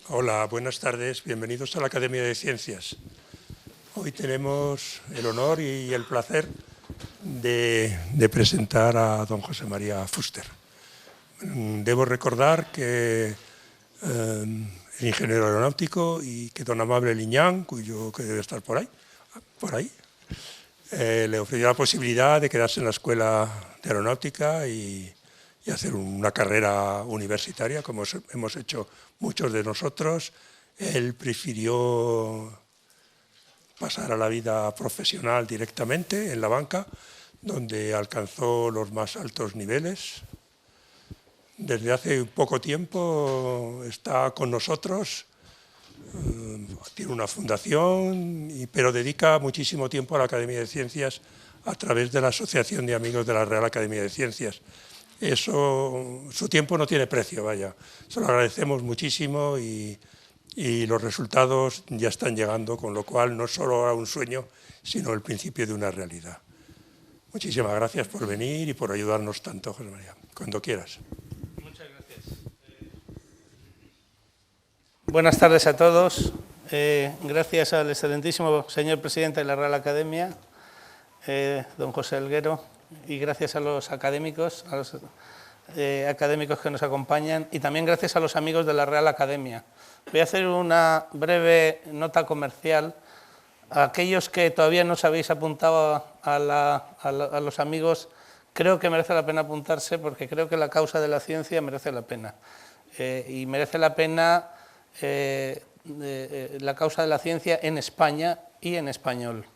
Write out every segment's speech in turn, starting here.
Hola, buenas tardes, bienvenidos a la Academia de Ciencias. Hoy tenemos el honor y el placer de presentar a don José María Fuster. Debo recordar que el ingeniero aeronáutico y que don Amable Liñán, que debe estar por ahí, le ofreció la posibilidad de quedarse en la Escuela de Aeronáutica y hacer una carrera universitaria, como hemos hecho muchos de nosotros. Él prefirió pasar a la vida profesional directamente en la banca, donde alcanzó los más altos niveles. Desde hace poco tiempo está con nosotros, tiene una fundación, pero dedica muchísimo tiempo a la Academia de Ciencias a través de la Asociación de Amigos de la Real Academia de Ciencias. Su tiempo no tiene precio, vaya. Se lo agradecemos muchísimo y los resultados ya están llegando, con lo cual no solo era un sueño, sino el principio de una realidad. Muchísimas gracias por venir y por ayudarnos tanto, José María. Cuando quieras. Muchas gracias. Buenas tardes a todos. Gracias al excelentísimo señor presidente de la Real Academia, don José Elguero, y gracias a los académicos, que nos acompañan, y también gracias a los amigos de la Real Academia. Voy a hacer una breve nota comercial. A aquellos que todavía no os habéis apuntado a los amigos, creo que merece la pena apuntarse, porque creo que la causa de la ciencia merece la pena. Y merece la pena la causa de la ciencia en España y en español.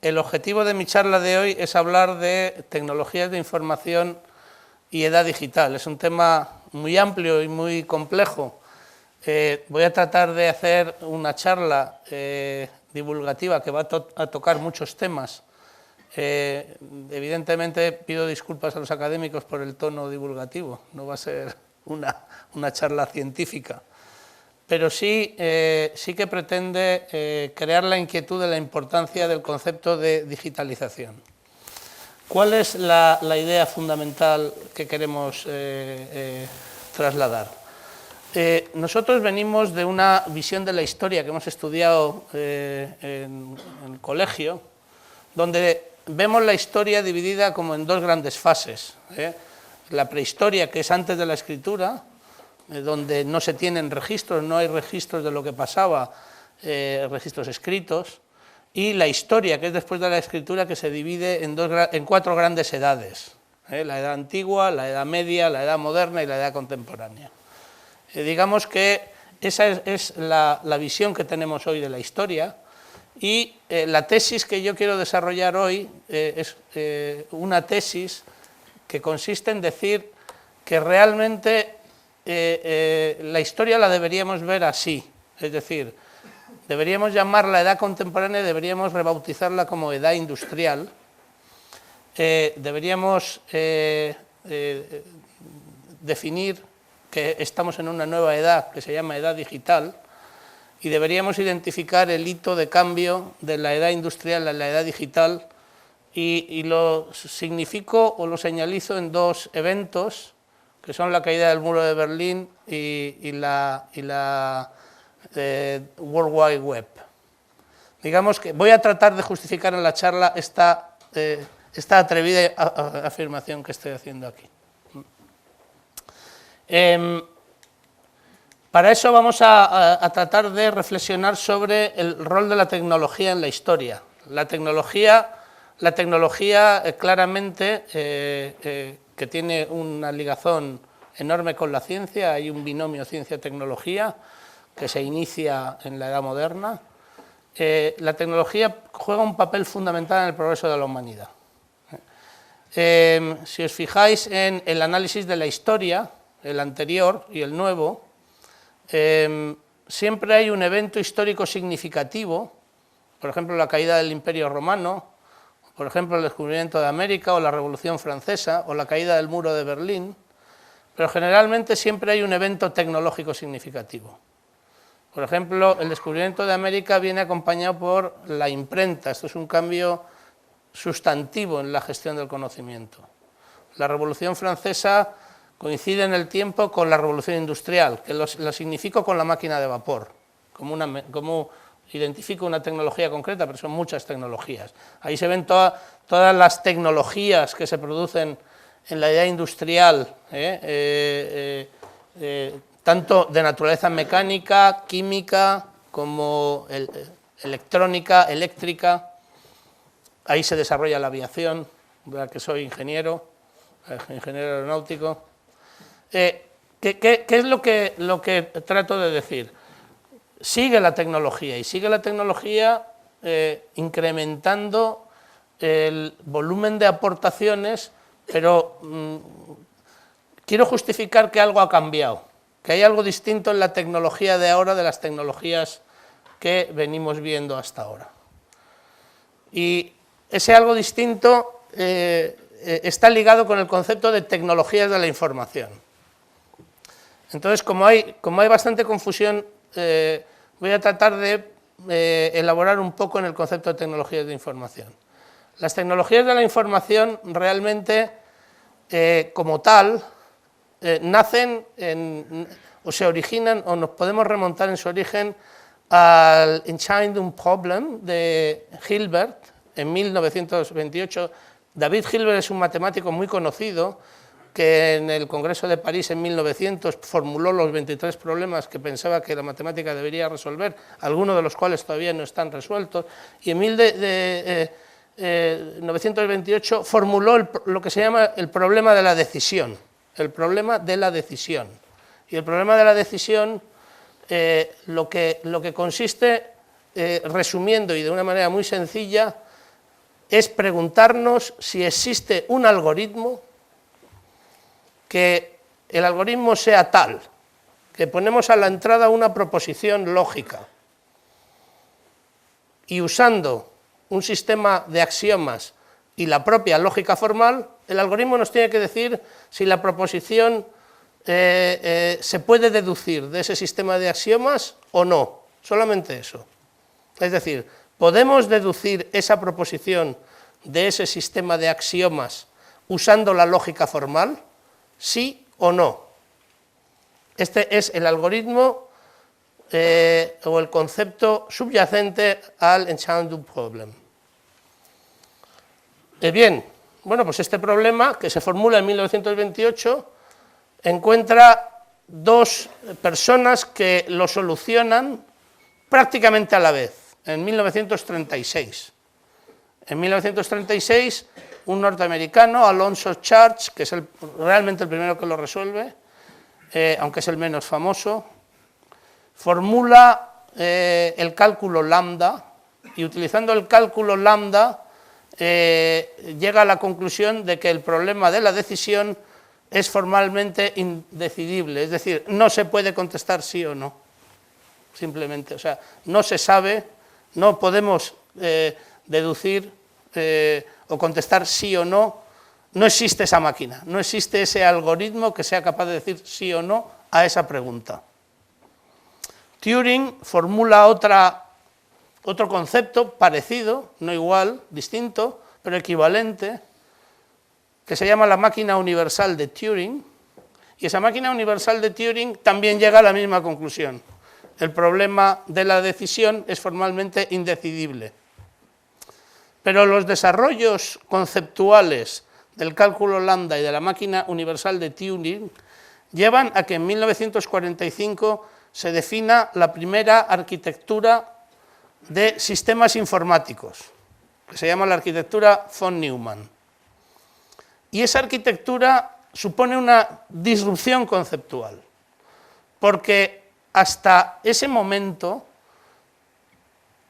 El objetivo de mi charla de hoy es hablar de tecnologías de información y edad digital. Es un tema muy amplio y muy complejo. Voy a tratar de hacer una charla divulgativa que va a tocar muchos temas. Evidentemente pido disculpas a los académicos por el tono divulgativo, no va a ser una charla científica. Pero sí que pretende crear la inquietud de la importancia del concepto de digitalización. ¿Cuál es la idea fundamental que queremos trasladar? Nosotros venimos de una visión de la historia que hemos estudiado en el colegio, donde vemos la historia dividida como en dos grandes fases. La prehistoria, que es antes de la escritura, donde no se tienen registros, no hay registros de lo que pasaba, registros escritos, y la historia, que es después de la escritura, que se divide en cuatro grandes edades: la edad antigua, la edad media, la edad moderna y la edad contemporánea. Digamos que esa es la visión que tenemos hoy de la historia, y la tesis que yo quiero desarrollar hoy es una tesis que consiste en decir que realmente la historia la deberíamos ver así, es decir, deberíamos llamarla edad contemporánea, deberíamos rebautizarla como edad industrial, deberíamos definir que estamos en una nueva edad que se llama edad digital, y deberíamos identificar el hito de cambio de la edad industrial a la edad digital, y lo significo o lo señalizo en dos eventos, que son la caída del muro de Berlín y la World Wide Web. Digamos que voy a tratar de justificar en la charla esta atrevida afirmación que estoy haciendo aquí. Para eso vamos a tratar de reflexionar sobre el rol de la tecnología en la historia. La tecnología claramente que tiene una ligazón enorme con la ciencia. Hay un binomio ciencia-tecnología que se inicia en la edad moderna. La tecnología juega un papel fundamental en el progreso de la humanidad. Si os fijáis en el análisis de la historia, el anterior y el nuevo, siempre hay un evento histórico significativo, por ejemplo la caída del Imperio Romano, por ejemplo el descubrimiento de América o la Revolución Francesa o la caída del muro de Berlín, pero generalmente siempre hay un evento tecnológico significativo. Por ejemplo, el descubrimiento de América viene acompañado por la imprenta. Esto es un cambio sustantivo en la gestión del conocimiento. La Revolución Francesa coincide en el tiempo con la revolución industrial, que lo significo con la máquina de vapor, como identifico una tecnología concreta, pero son muchas tecnologías. Ahí se ven todas las tecnologías que se producen en la idea industrial, tanto de naturaleza mecánica, química, como electrónica, eléctrica. Ahí se desarrolla la aviación, ¿verdad? Que soy ingeniero aeronáutico. ¿Qué es lo que trato de decir? Sigue la tecnología, y sigue la tecnología incrementando el volumen de aportaciones, pero quiero justificar que algo ha cambiado, que hay algo distinto en la tecnología de ahora de las tecnologías que venimos viendo hasta ahora. Y ese algo distinto está ligado con el concepto de tecnologías de la información. Entonces, como hay bastante confusión, voy a tratar de elaborar un poco en el concepto de tecnologías de información. Las tecnologías de la información realmente, como tal, nacen o se originan, o nos podemos remontar en su origen al Entscheidung Problem de Hilbert en 1928. David Hilbert es un matemático muy conocido que en el Congreso de París en 1900 formuló los 23 problemas que pensaba que la matemática debería resolver, algunos de los cuales todavía no están resueltos, y en 1928 formuló lo que se llama el problema de la decisión, el problema de la decisión. Y el problema de la decisión lo que consiste, resumiendo y de una manera muy sencilla, es preguntarnos si existe un algoritmo, que el algoritmo sea tal, que ponemos a la entrada una proposición lógica y usando un sistema de axiomas y la propia lógica formal, el algoritmo nos tiene que decir si la proposición se puede deducir de ese sistema de axiomas o no, solamente eso. Es decir, ¿podemos deducir esa proposición de ese sistema de axiomas usando la lógica formal? ¿Sí o no? Este es el algoritmo o el concepto subyacente al Entscheidung Problem. Bien, bueno, pues este problema, que se formula en 1928, encuentra dos personas que lo solucionan prácticamente a la vez, en 1936. En 1936, un norteamericano, Alonzo Church, que es realmente el primero que lo resuelve, aunque es el menos famoso, formula el cálculo lambda, y utilizando el cálculo lambda llega a la conclusión de que el problema de la decisión es formalmente indecidible, es decir, no se puede contestar sí o no, simplemente, o sea, no se sabe, no podemos deducir o contestar sí o no, no existe esa máquina, no existe ese algoritmo que sea capaz de decir sí o no a esa pregunta. Turing formula otro concepto parecido, no igual, distinto, pero equivalente, que se llama la máquina universal de Turing, y esa máquina universal de Turing también llega a la misma conclusión. El problema de la decisión es formalmente indecidible. Pero los desarrollos conceptuales del cálculo lambda y de la máquina universal de Turing llevan a que en 1945 se defina la primera arquitectura de sistemas informáticos, que se llama la arquitectura von Neumann. Y esa arquitectura supone una disrupción conceptual, porque hasta ese momento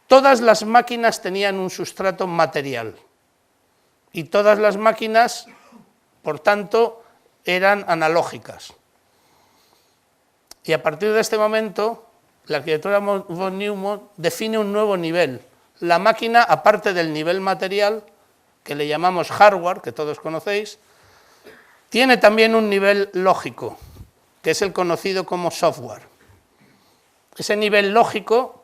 todas las máquinas tenían un sustrato material y todas las máquinas, por tanto, eran analógicas. Y a partir de este momento, la arquitectura von Neumann define un nuevo nivel. La máquina, aparte del nivel material, que le llamamos hardware, que todos conocéis, tiene también un nivel lógico, que es el conocido como software. Ese nivel lógico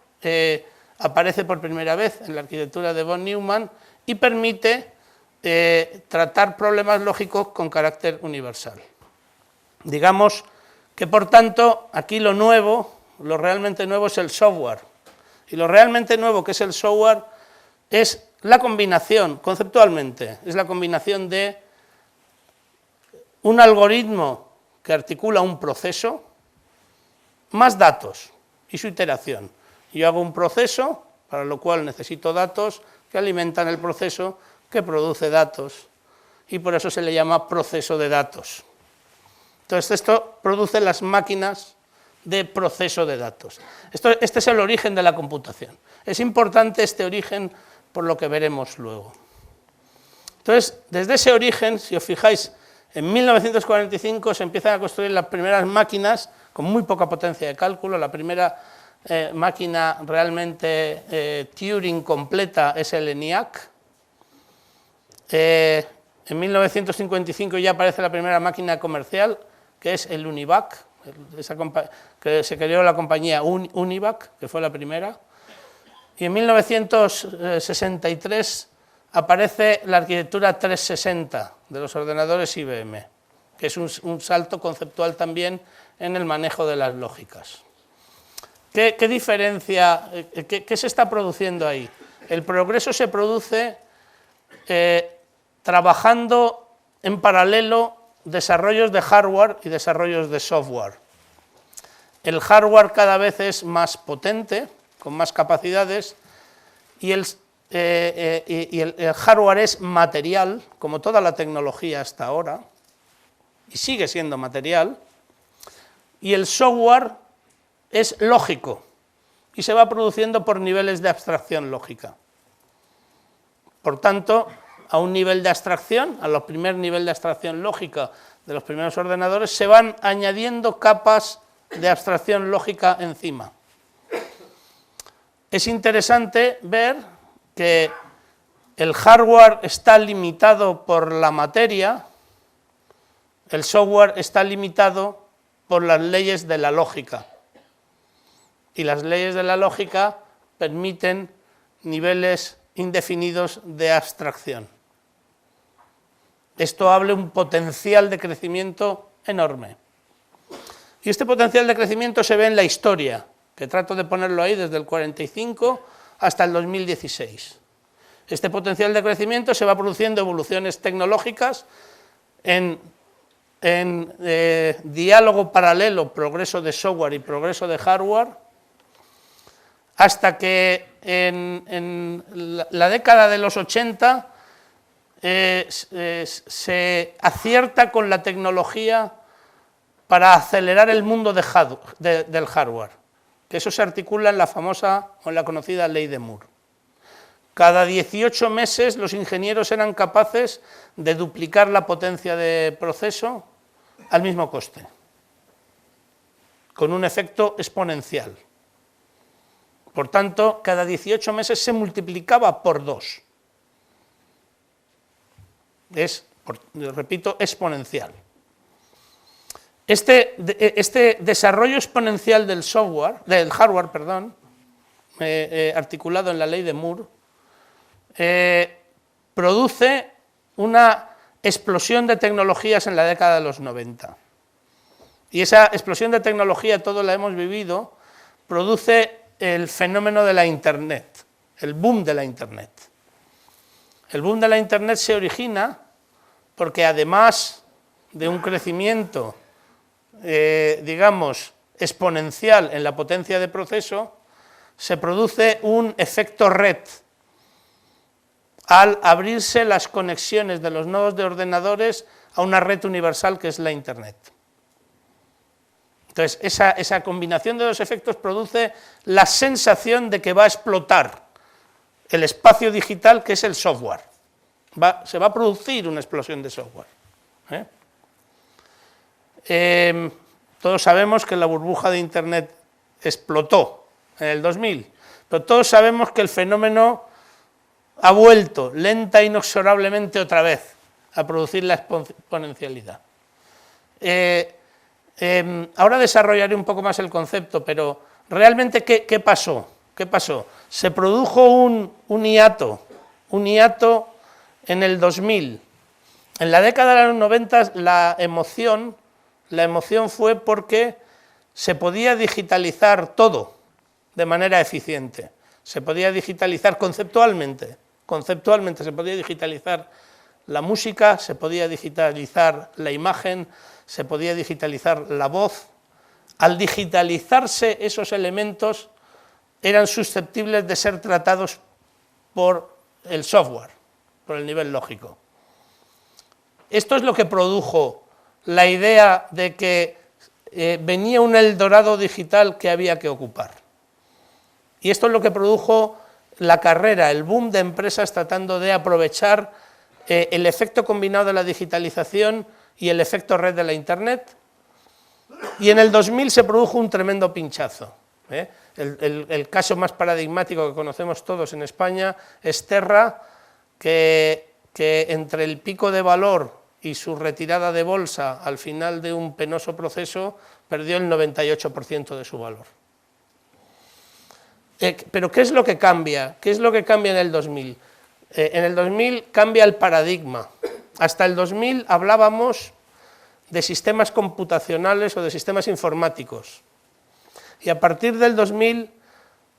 aparece por primera vez en la arquitectura de von Neumann y permite tratar problemas lógicos con carácter universal. Digamos que, por tanto, aquí lo nuevo, lo realmente nuevo es el software. Y lo realmente nuevo que es el software es la combinación, conceptualmente, es la combinación de un algoritmo que articula un proceso más datos y su iteración. Yo hago un proceso, para lo cual necesito datos que alimentan el proceso que produce datos, y por eso se le llama proceso de datos. Entonces, esto produce las máquinas de proceso de datos. Este es el origen de la computación. Es importante este origen por lo que veremos luego. Entonces, desde ese origen, si os fijáis, en 1945 se empiezan a construir las primeras máquinas con muy poca potencia de cálculo. La primera máquina realmente Turing completa es el ENIAC. En 1955 ya aparece la primera máquina comercial, que es el UNIVAC, que se creó la compañía UNIVAC, que fue la primera. Y en 1963 aparece la arquitectura 360 de los ordenadores IBM, que es un salto conceptual también en el manejo de las lógicas. ¿Qué diferencia, qué se está produciendo ahí? El progreso se produce trabajando en paralelo desarrollos de hardware y desarrollos de software. El hardware cada vez es más potente, con más capacidades, y el hardware es material, como toda la tecnología hasta ahora, y sigue siendo material, y el software es lógico, y se va produciendo por niveles de abstracción lógica. Por tanto, a un nivel de abstracción, al primer nivel de abstracción lógica de los primeros ordenadores, se van añadiendo capas de abstracción lógica encima. Es interesante ver que el hardware está limitado por la materia, el software está limitado por las leyes de la lógica. Y las leyes de la lógica permiten niveles indefinidos de abstracción. Esto abre un potencial de crecimiento enorme. Y este potencial de crecimiento se ve en la historia, que trato de ponerlo ahí desde el 45 hasta el 2016. Este potencial de crecimiento se va produciendo evoluciones tecnológicas en diálogo paralelo, progreso de software y progreso de hardware, hasta que en la década de los 80 se acierta con la tecnología para acelerar el mundo del hardware, que eso se articula en la famosa o en la conocida ley de Moore. Cada 18 meses los ingenieros eran capaces de duplicar la potencia de proceso al mismo coste, con un efecto exponencial. Por tanto, cada 18 meses se multiplicaba por 2. Es, repito, exponencial. Este desarrollo exponencial del hardware, articulado en la ley de Moore, produce una explosión de tecnologías en la década de los 90. Y esa explosión de tecnología, todos la hemos vivido, produce el fenómeno de la Internet, el boom de la Internet. El boom de la Internet se origina porque, además de un crecimiento, digamos, exponencial en la potencia de proceso, se produce un efecto red al abrirse las conexiones de los nodos de ordenadores a una red universal que es la Internet. Entonces, esa combinación de dos efectos produce la sensación de que va a explotar el espacio digital, que es el software. Se va a producir una explosión de software. Todos sabemos que la burbuja de Internet explotó en el 2000, pero todos sabemos que el fenómeno ha vuelto lenta e inexorablemente otra vez a producir la exponencialidad. Ahora desarrollaré un poco más el concepto, pero realmente, ¿qué pasó? Se produjo un hiato en el 2000. En la década de los 90 la emoción, La emoción fue porque se podía digitalizar todo de manera eficiente. Se podía digitalizar conceptualmente se podía digitalizar la música, se podía digitalizar la imagen, se podía digitalizar la voz. Al digitalizarse esos elementos eran susceptibles de ser tratados por el software, por el nivel lógico. Esto es lo que produjo la idea de que venía un Eldorado digital que había que ocupar. Y esto es lo que produjo la carrera, el boom de empresas tratando de aprovechar el efecto combinado de la digitalización y el efecto red de la Internet. Y en el 2000 se produjo un tremendo pinchazo. El caso más paradigmático que conocemos todos en España es Terra, que entre el pico de valor y su retirada de bolsa al final de un penoso proceso perdió el 98% de su valor. Pero ¿qué es lo que cambia? ¿Qué es lo que cambia en el 2000? En el 2000 cambia el paradigma. Hasta el 2000 hablábamos de sistemas computacionales o de sistemas informáticos. Y a partir del 2000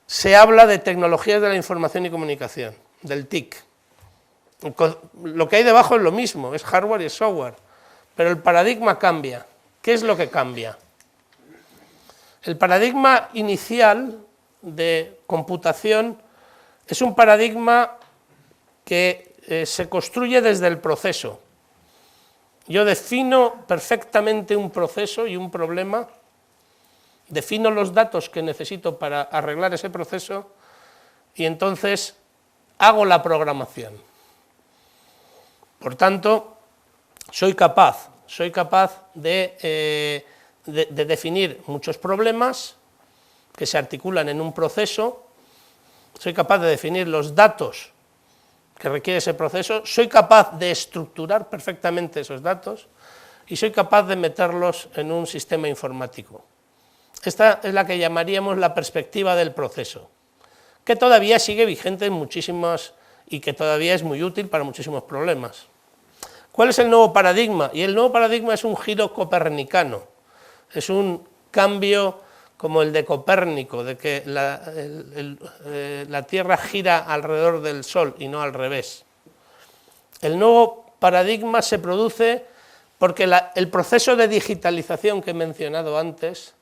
se habla de tecnologías de la información y comunicación, del TIC. Lo que hay debajo es lo mismo, es hardware y es software, pero el paradigma cambia. ¿Qué es lo que cambia? El paradigma inicial de computación es un paradigma que se construye desde el proceso. Yo defino perfectamente un proceso y un problema, defino los datos que necesito para arreglar ese proceso y entonces hago la programación. Por tanto, soy capaz de definir muchos problemas que se articulan en un proceso, soy capaz de definir los datos que requiere ese proceso, soy capaz de estructurar perfectamente esos datos y soy capaz de meterlos en un sistema informático. Esta es la que llamaríamos la perspectiva del proceso, que todavía sigue vigente en muchísimas y que todavía es muy útil para muchísimos problemas. ¿Cuál es el nuevo paradigma? Y el nuevo paradigma es un giro copernicano, es un cambio como el de Copérnico, de que la Tierra gira alrededor del Sol y no al revés. El nuevo paradigma se produce porque el proceso de digitalización que he mencionado antes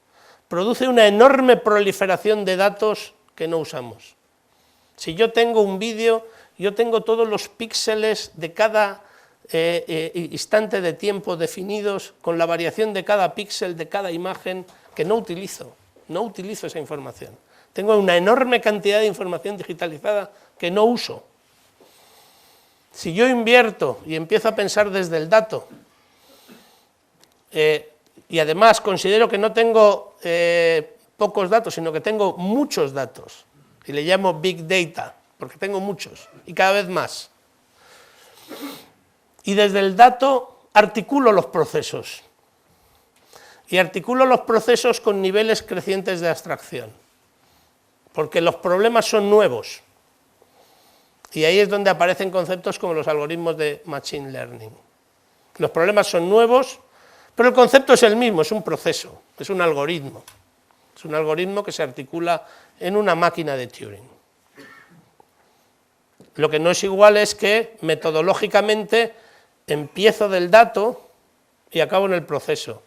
produce una enorme proliferación de datos que no usamos. Si yo tengo un vídeo, yo tengo todos los píxeles de cada instante de tiempo definidos con la variación de cada píxel, de cada imagen, que no utilizo esa información. Tengo una enorme cantidad de información digitalizada que no uso. Si yo invierto y empiezo a pensar desde el dato, y además considero que no tengo pocos datos, sino que tengo muchos datos, y le llamo Big Data, porque tengo muchos, y cada vez más. Y desde el dato articulo los procesos. Y articulo los procesos con niveles crecientes de abstracción, porque los problemas son nuevos. Y ahí es donde aparecen conceptos como los algoritmos de Machine Learning. Los problemas son nuevos, pero el concepto es el mismo, es un proceso, es un algoritmo. Es un algoritmo que se articula en una máquina de Turing. Lo que no es igual es que metodológicamente empiezo del dato y acabo en el proceso.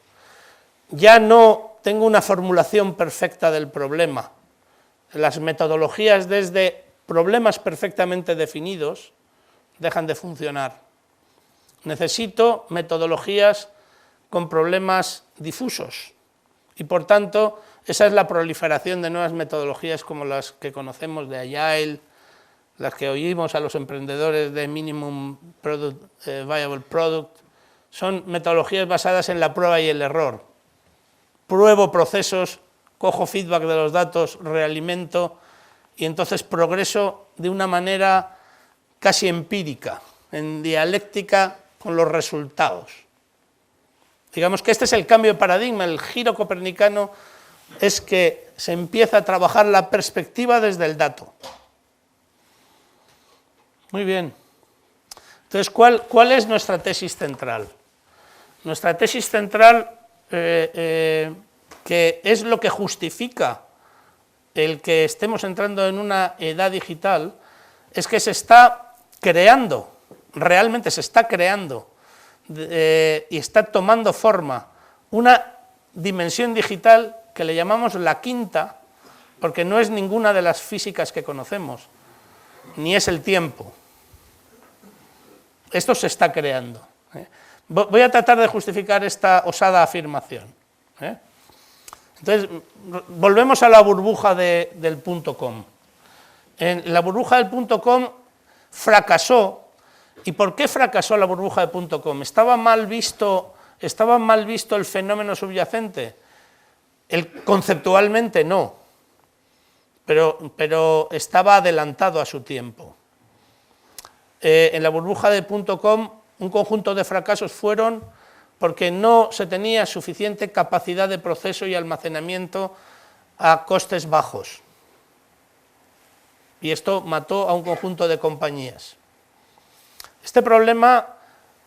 Ya no tengo una formulación perfecta del problema. Las metodologías desde problemas perfectamente definidos dejan de funcionar. Necesito metodologías con problemas difusos y por tanto esa es la proliferación de nuevas metodologías como las que conocemos de Agile, las que oímos a los emprendedores de Minimum Viable Product. Son metodologías basadas en la prueba y el error. Pruebo procesos, cojo feedback de los datos, realimento y entonces progreso de una manera casi empírica, en dialéctica con los resultados. Digamos que este es el cambio de paradigma, el giro copernicano es que se empieza a trabajar la perspectiva desde el dato. Muy bien. Entonces, ¿cuál es nuestra tesis central? Nuestra tesis central que es lo que justifica el que estemos entrando en una edad digital, es que se está creando, realmente se está creando y está tomando forma una dimensión digital que le llamamos la quinta, porque no es ninguna de las físicas que conocemos, ni es el tiempo. Esto se está creando. Voy a tratar de justificar esta osada afirmación. Entonces, volvemos a la burbuja del .com. La burbuja del .com fracasó. ¿Y por qué fracasó la burbuja de .com? ¿Estaba mal visto el fenómeno subyacente? Conceptualmente no, pero estaba adelantado a su tiempo. En la burbuja de .com un conjunto de fracasos fueron porque no se tenía suficiente capacidad de proceso y almacenamiento a costes bajos. Y esto mató a un conjunto de compañías. Este problema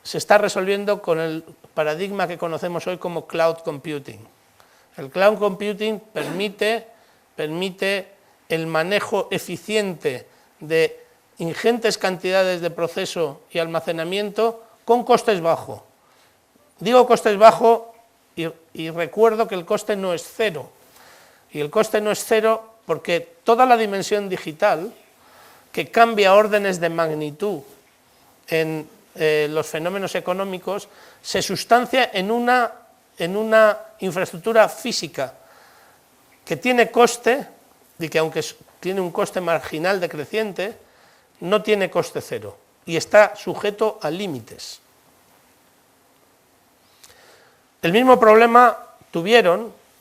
se está resolviendo con el paradigma que conocemos hoy como cloud computing. El cloud computing permite el manejo eficiente de ingentes cantidades de proceso y almacenamiento con costes bajos. Digo costes bajos y recuerdo que el coste no es cero. Y el coste no es cero porque toda la dimensión digital, que cambia órdenes de magnitud en los fenómenos económicos, se sustancia en una infraestructura física que tiene coste, y que aunque tiene un coste marginal decreciente, no tiene coste cero y está sujeto a límites. El mismo problema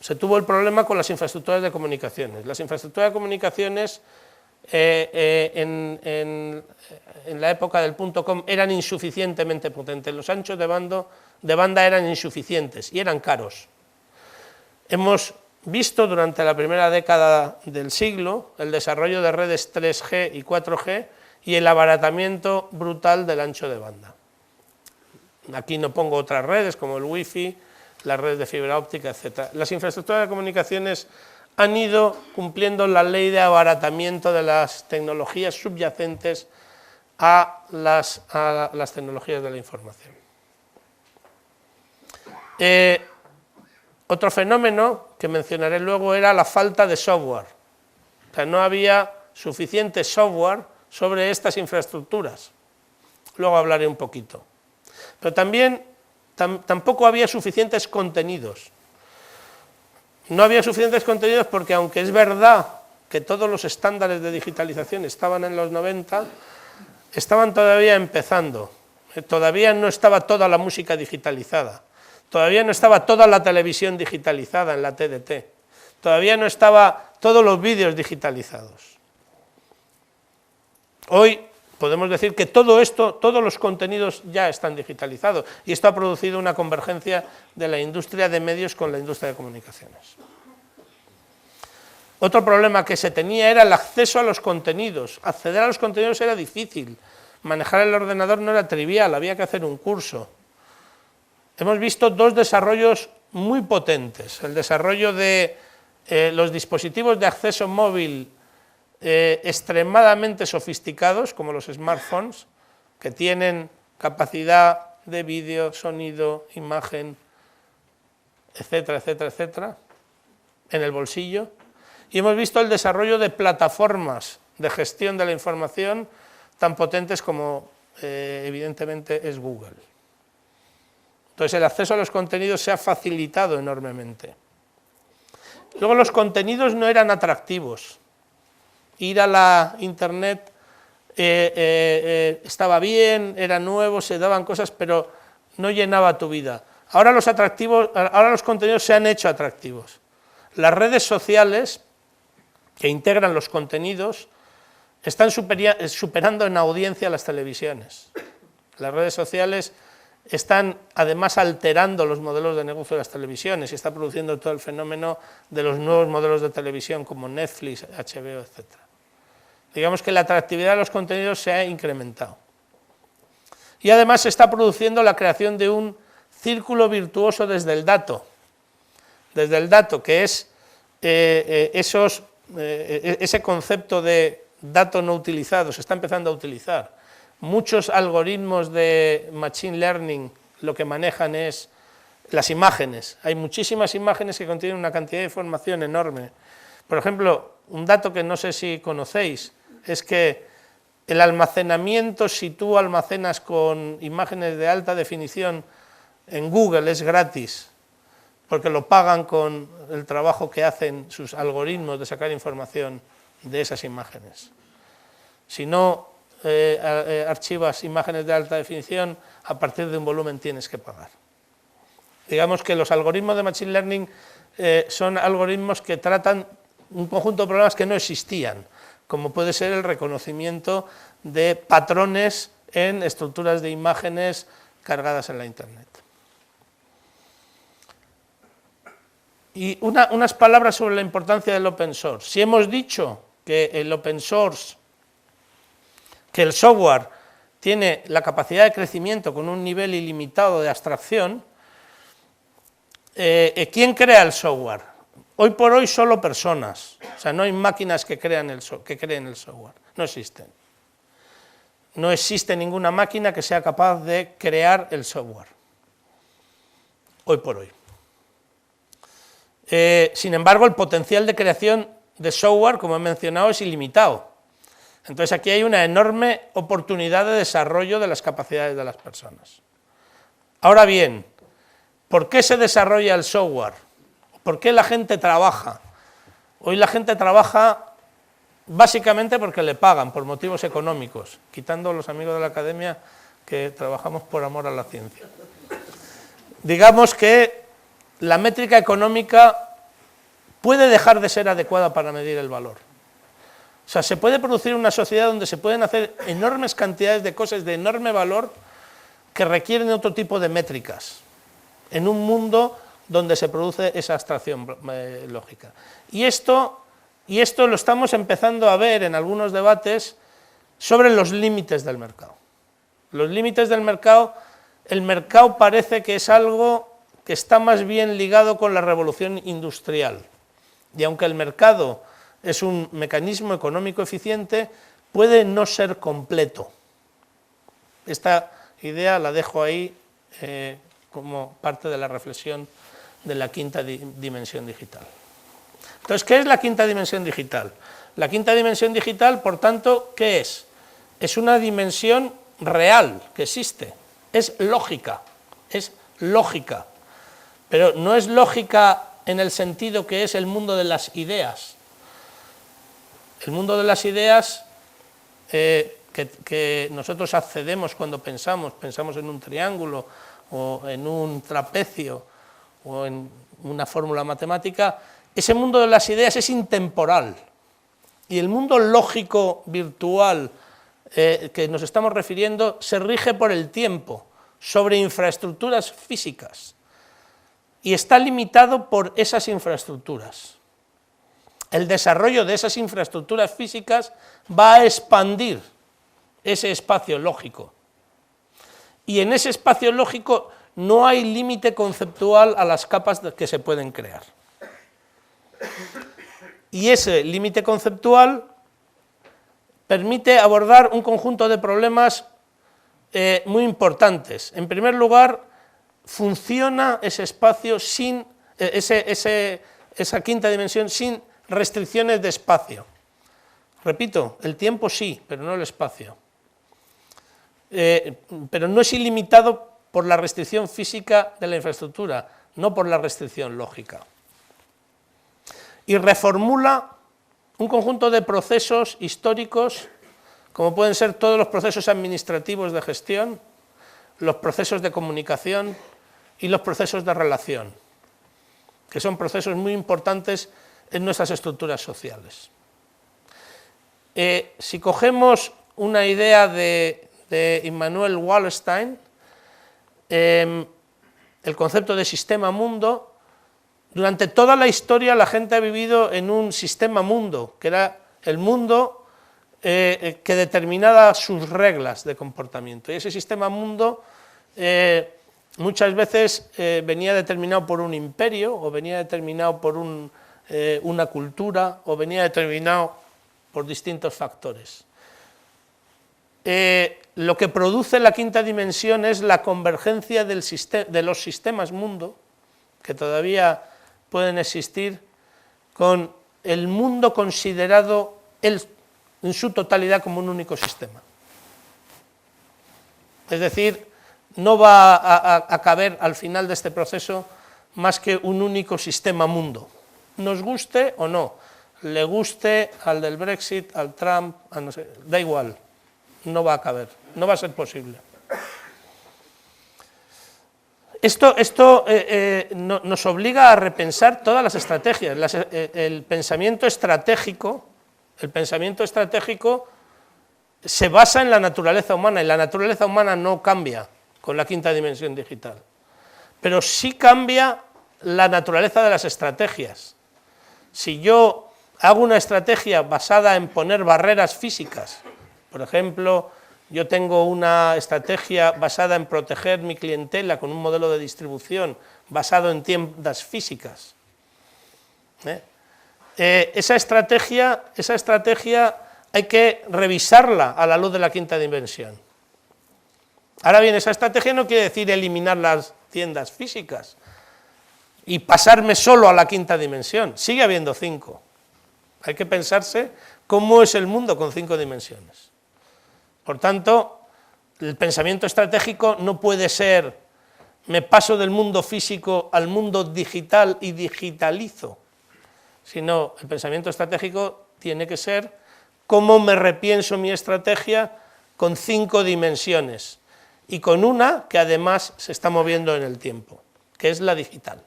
se tuvo el problema con las infraestructuras de comunicaciones. Las infraestructuras de comunicaciones en la época del .com eran insuficientemente potentes, los anchos de banda eran insuficientes y eran caros. Hemos visto durante la primera década del siglo el desarrollo de redes 3G y 4G y el abaratamiento brutal del ancho de banda. Aquí no pongo otras redes como el Wi-Fi, las redes de fibra óptica, etc. Las infraestructuras de comunicaciones han ido cumpliendo la ley de abaratamiento de las tecnologías subyacentes a las tecnologías de la información. Otro fenómeno que mencionaré luego era la falta de software. O sea, no había suficiente software sobre estas infraestructuras. Luego hablaré un poquito. Pero tampoco había suficientes contenidos. No había suficientes contenidos porque, aunque es verdad que todos los estándares de digitalización estaban en los 90, estaban todavía empezando. Todavía no estaba toda la música digitalizada. Todavía no estaba toda la televisión digitalizada en la TDT. Todavía no estaba todos los vídeos digitalizados. Hoy podemos decir que todo esto, todos los contenidos ya están digitalizados y esto ha producido una convergencia de la industria de medios con la industria de comunicaciones. Otro problema que se tenía era el acceso a los contenidos. Acceder a los contenidos era difícil, manejar el ordenador no era trivial, había que hacer un curso. Hemos visto dos desarrollos muy potentes, el desarrollo de los dispositivos de acceso móvil extremadamente sofisticados, como los smartphones, que tienen capacidad de vídeo, sonido, imagen, etcétera, etcétera, etcétera, en el bolsillo. Y hemos visto el desarrollo de plataformas de gestión de la información tan potentes como evidentemente es Google. Entonces el acceso a los contenidos se ha facilitado enormemente. Luego los contenidos no eran atractivos. Ir a la internet estaba bien, era nuevo, se daban cosas, pero no llenaba tu vida. Ahora los contenidos se han hecho atractivos. Las redes sociales que integran los contenidos están superando en audiencia a las televisiones. Las redes sociales están además alterando los modelos de negocio de las televisiones y está produciendo todo el fenómeno de los nuevos modelos de televisión como Netflix, HBO, etc. Digamos que la atractividad de los contenidos se ha incrementado. Y además se está produciendo la creación de un círculo virtuoso desde el dato. desde el dato, que es ese concepto de dato no utilizado, se está empezando a utilizar. Muchos algoritmos de Machine Learning lo que manejan es las imágenes. Hay muchísimas imágenes que contienen una cantidad de información enorme. Por ejemplo, un dato que no sé si conocéis es que el almacenamiento, si tú almacenas con imágenes de alta definición en Google, es gratis, porque lo pagan con el trabajo que hacen sus algoritmos de sacar información de esas imágenes. Si no archivas imágenes de alta definición, a partir de un volumen tienes que pagar. Digamos que los algoritmos de Machine Learning son algoritmos que tratan un conjunto de problemas que no existían, como puede ser el reconocimiento de patrones en estructuras de imágenes cargadas en la Internet. Y unas palabras sobre la importancia del open source. Si hemos dicho que el open source, que el software tiene la capacidad de crecimiento con un nivel ilimitado de abstracción, ¿quién crea el software? Hoy por hoy solo personas, o sea, no hay máquinas que creen el software, no existen. No existe ninguna máquina que sea capaz de crear el software, hoy por hoy. Sin embargo, el potencial de creación de software, como he mencionado, es ilimitado. Entonces aquí hay una enorme oportunidad de desarrollo de las capacidades de las personas. Ahora bien, ¿por qué se desarrolla el software? ¿Por qué la gente trabaja? Hoy la gente trabaja básicamente porque le pagan, por motivos económicos, quitando a los amigos de la academia que trabajamos por amor a la ciencia. Digamos que la métrica económica puede dejar de ser adecuada para medir el valor. O sea, se puede producir una sociedad donde se pueden hacer enormes cantidades de cosas de enorme valor que requieren otro tipo de métricas, en un mundo donde se produce esa abstracción lógica. Y esto lo estamos empezando a ver en algunos debates sobre los límites del mercado. Los límites del mercado, el mercado parece que es algo que está más bien ligado con la revolución industrial. Y aunque el mercado es un mecanismo económico eficiente, puede no ser completo. Esta idea la dejo ahí como parte de la reflexión de la quinta dimensión digital. Entonces, ¿qué es la quinta dimensión digital? La quinta dimensión digital, por tanto, ¿qué es? Es una dimensión real que existe, es lógica, pero no es lógica en el sentido que es el mundo de las ideas. El mundo de las ideas que nosotros accedemos cuando pensamos en un triángulo o en un trapecio o en una fórmula matemática, ese mundo de las ideas es intemporal. Y el mundo lógico virtual que nos estamos refiriendo se rige por el tiempo, sobre infraestructuras físicas, y está limitado por esas infraestructuras. El desarrollo de esas infraestructuras físicas va a expandir ese espacio lógico. Y en ese espacio lógico no hay límite conceptual a las capas que se pueden crear. Y ese límite conceptual permite abordar un conjunto de problemas muy importantes. En primer lugar, funciona ese espacio sin esa quinta dimensión sin restricciones de espacio. Repito, el tiempo sí, pero no el espacio. Pero no es ilimitado por la restricción física de la infraestructura, no por la restricción lógica. Y reformula un conjunto de procesos históricos, como pueden ser todos los procesos administrativos de gestión, los procesos de comunicación y los procesos de relación, que son procesos muy importantes en nuestras estructuras sociales. Si cogemos una idea de Immanuel Wallerstein, el concepto de sistema-mundo, durante toda la historia la gente ha vivido en un sistema-mundo, que era el mundo que determinaba sus reglas de comportamiento. Y ese sistema-mundo muchas veces venía determinado por un imperio, o venía determinado por una cultura, o venía determinado por distintos factores. Lo que produce la quinta dimensión es la convergencia de los sistemas mundo, que todavía pueden existir, con el mundo considerado en su totalidad como un único sistema. Es decir, no va a caber al final de este proceso más que un único sistema mundo, nos guste o no, le guste al del Brexit, al Trump, a no sé, da igual, no va a caber, no va a ser posible. Esto nos obliga a repensar todas las estrategias. El pensamiento estratégico se basa en la naturaleza humana, y la naturaleza humana no cambia con la quinta dimensión digital, pero sí cambia la naturaleza de las estrategias. Si yo hago una estrategia basada en poner barreras físicas, por ejemplo, yo tengo una estrategia basada en proteger mi clientela con un modelo de distribución basado en tiendas físicas, esa estrategia hay que revisarla a la luz de la quinta dimensión. Ahora bien, esa estrategia no quiere decir eliminar las tiendas físicas y pasarme solo a la quinta dimensión, sigue habiendo 5. Hay que pensarse cómo es el mundo con 5 dimensiones. Por tanto, el pensamiento estratégico no puede ser, me paso del mundo físico al mundo digital y digitalizo, sino el pensamiento estratégico tiene que ser cómo me repienso mi estrategia con 5 dimensiones, y con una que además se está moviendo en el tiempo, que es la digital.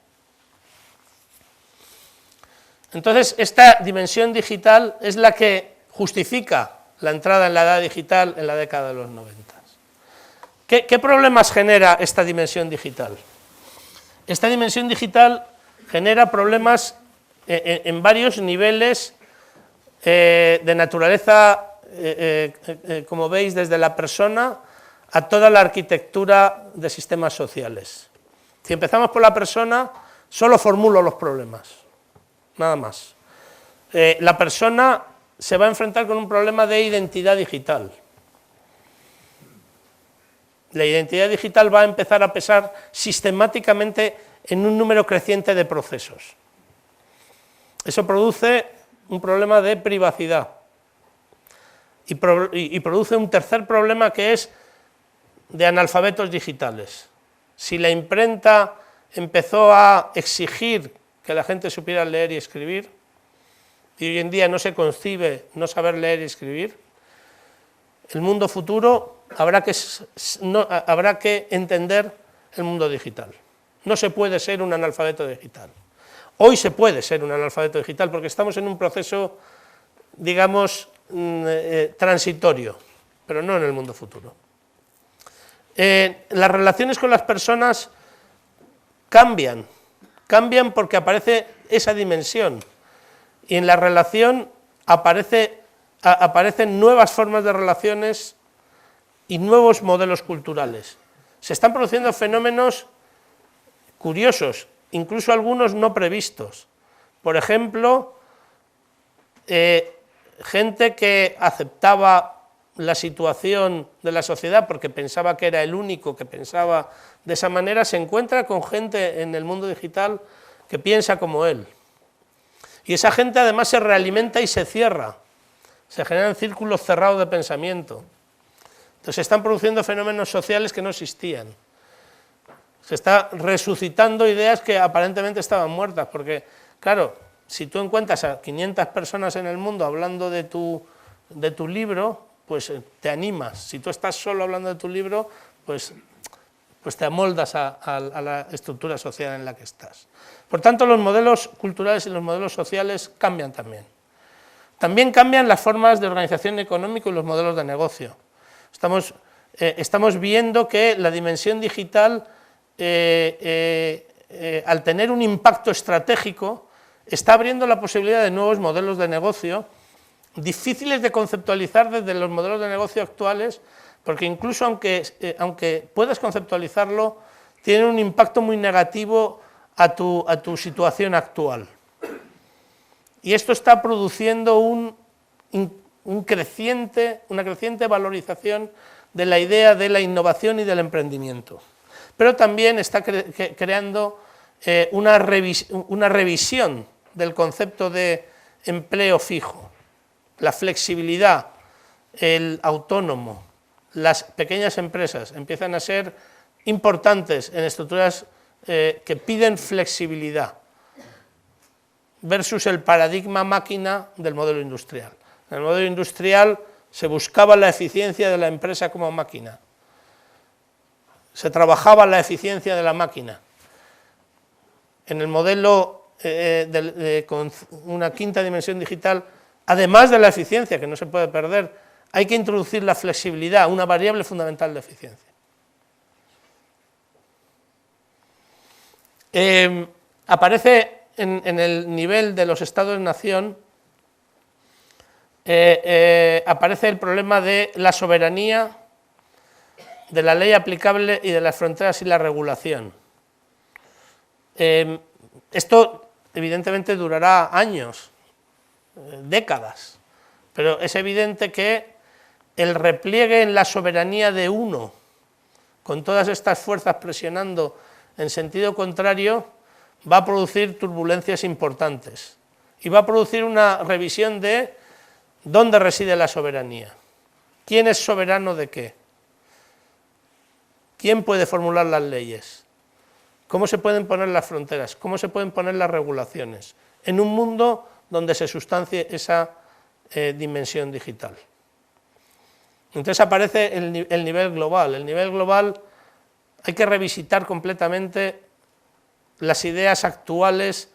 Entonces, esta dimensión digital es la que justifica la entrada en la edad digital en la década de los 90. ¿Qué problemas genera esta dimensión digital? Esta dimensión digital genera problemas en varios niveles de naturaleza, como veis, desde la persona a toda la arquitectura de sistemas sociales. Si empezamos por la persona, solo formulo los problemas, nada más. La persona se va a enfrentar con un problema de identidad digital. La identidad digital va a empezar a pesar sistemáticamente en un número creciente de procesos. Eso produce un problema de privacidad y produce un tercer problema, que es de analfabetos digitales. Si la imprenta empezó a exigir que la gente supiera leer y escribir, y hoy en día no se concibe no saber leer y escribir, el mundo futuro habrá que entender el mundo digital. No se puede ser un analfabeto digital. Hoy se puede ser un analfabeto digital porque estamos en un proceso, digamos, transitorio, pero no en el mundo futuro. Las relaciones con las personas cambian porque aparece esa dimensión, y en la relación aparecen nuevas formas de relaciones y nuevos modelos culturales. Se están produciendo fenómenos curiosos, incluso algunos no previstos. Por ejemplo, gente que aceptaba la situación de la sociedad porque pensaba que era el único que pensaba de esa manera, se encuentra con gente en el mundo digital que piensa como él. Y esa gente además se realimenta y se cierra, se generan círculos cerrados de pensamiento. Entonces se están produciendo fenómenos sociales que no existían. Se está resucitando ideas que aparentemente estaban muertas, porque, claro, si tú encuentras a 500 personas en el mundo hablando de tu libro, pues te animas. Si tú estás solo hablando de tu libro, pues te amoldas a la estructura social en la que estás. Por tanto, los modelos culturales y los modelos sociales cambian también. También cambian las formas de organización económica y los modelos de negocio. Estamos viendo que la dimensión digital, al tener un impacto estratégico, está abriendo la posibilidad de nuevos modelos de negocio, difíciles de conceptualizar desde los modelos de negocio actuales, porque incluso aunque puedas conceptualizarlo, tienen un impacto muy negativo a tu situación actual. Y esto está produciendo una creciente valorización de la idea de la innovación y del emprendimiento. Pero también está creando una revisión del concepto de empleo fijo, la flexibilidad, el autónomo, las pequeñas empresas empiezan a ser importantes en estructuras que piden flexibilidad versus el paradigma máquina del modelo industrial. En el modelo industrial se buscaba la eficiencia de la empresa como máquina, se trabajaba la eficiencia de la máquina. En el modelo con una quinta dimensión digital, además de la eficiencia, que no se puede perder, hay que introducir la flexibilidad, una variable fundamental de eficiencia. Aparece en el nivel de los estados-nación, aparece el problema de la soberanía, de la ley aplicable y de las fronteras y la regulación. Esto evidentemente durará años, décadas, pero es evidente que el repliegue en la soberanía de uno, con todas estas fuerzas presionando en sentido contrario, va a producir turbulencias importantes y va a producir una revisión de dónde reside la soberanía, quién es soberano de qué, quién puede formular las leyes, cómo se pueden poner las fronteras, cómo se pueden poner las regulaciones, en un mundo donde se sustancie esa dimensión digital. Entonces aparece el nivel global. El nivel global hay que revisitar completamente las ideas actuales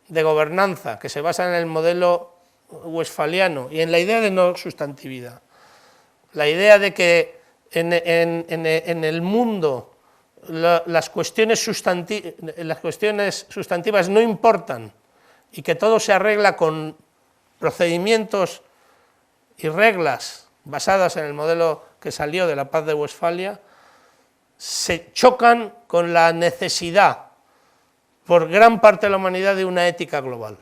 de gobernanza que se basan en el modelo westfaliano y en la idea de no sustantividad. La idea de que en el mundo las cuestiones sustantivas no importan y que todo se arregla con procedimientos y reglas basadas en el modelo que salió de la Paz de Westfalia, se chocan con la necesidad por gran parte de la humanidad de una ética global.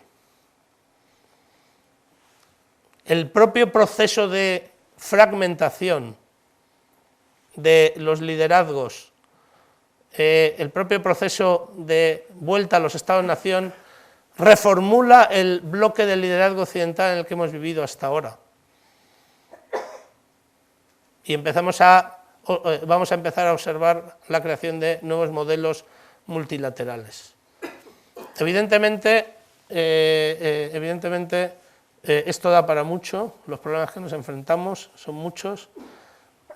El propio proceso de fragmentación de los liderazgos, el propio proceso de vuelta a los estados-nación, reformula el bloque del liderazgo occidental en el que hemos vivido hasta ahora. Y vamos a empezar a observar la creación de nuevos modelos multilaterales. Evidentemente, esto da para mucho, los problemas que nos enfrentamos son muchos.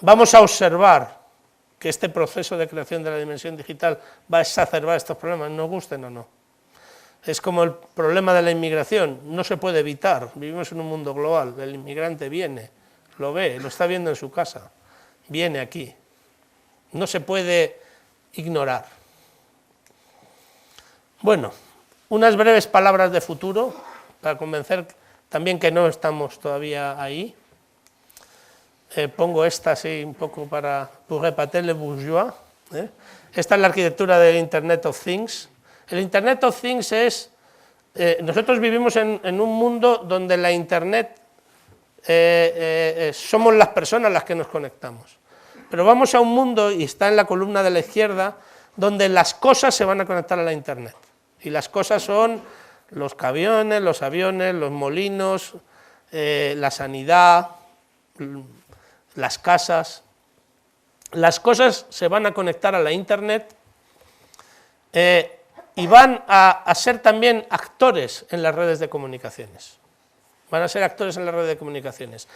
Vamos a observar que este proceso de creación de la dimensión digital va a exacerbar estos problemas, nos gusten o no. Es como el problema de la inmigración, no se puede evitar, vivimos en un mundo global, el inmigrante viene, lo ve, lo está viendo en su casa, viene aquí, no se puede ignorar. Bueno, unas breves palabras de futuro, para convencer también que no estamos todavía ahí. Pongo esta así un poco pour épater les bourgeois. Esta es la arquitectura del Internet of Things. El Internet of Things es, nosotros vivimos en un mundo donde la Internet somos las personas las que nos conectamos. Pero vamos a un mundo, y está en la columna de la izquierda, donde las cosas se van a conectar a la Internet. Y las cosas son los camiones, los aviones, los molinos, la sanidad, las casas. Las cosas se van a conectar a la Internet y van a ser también actores en las redes de comunicaciones. Van a ser actores en las redes de comunicaciones.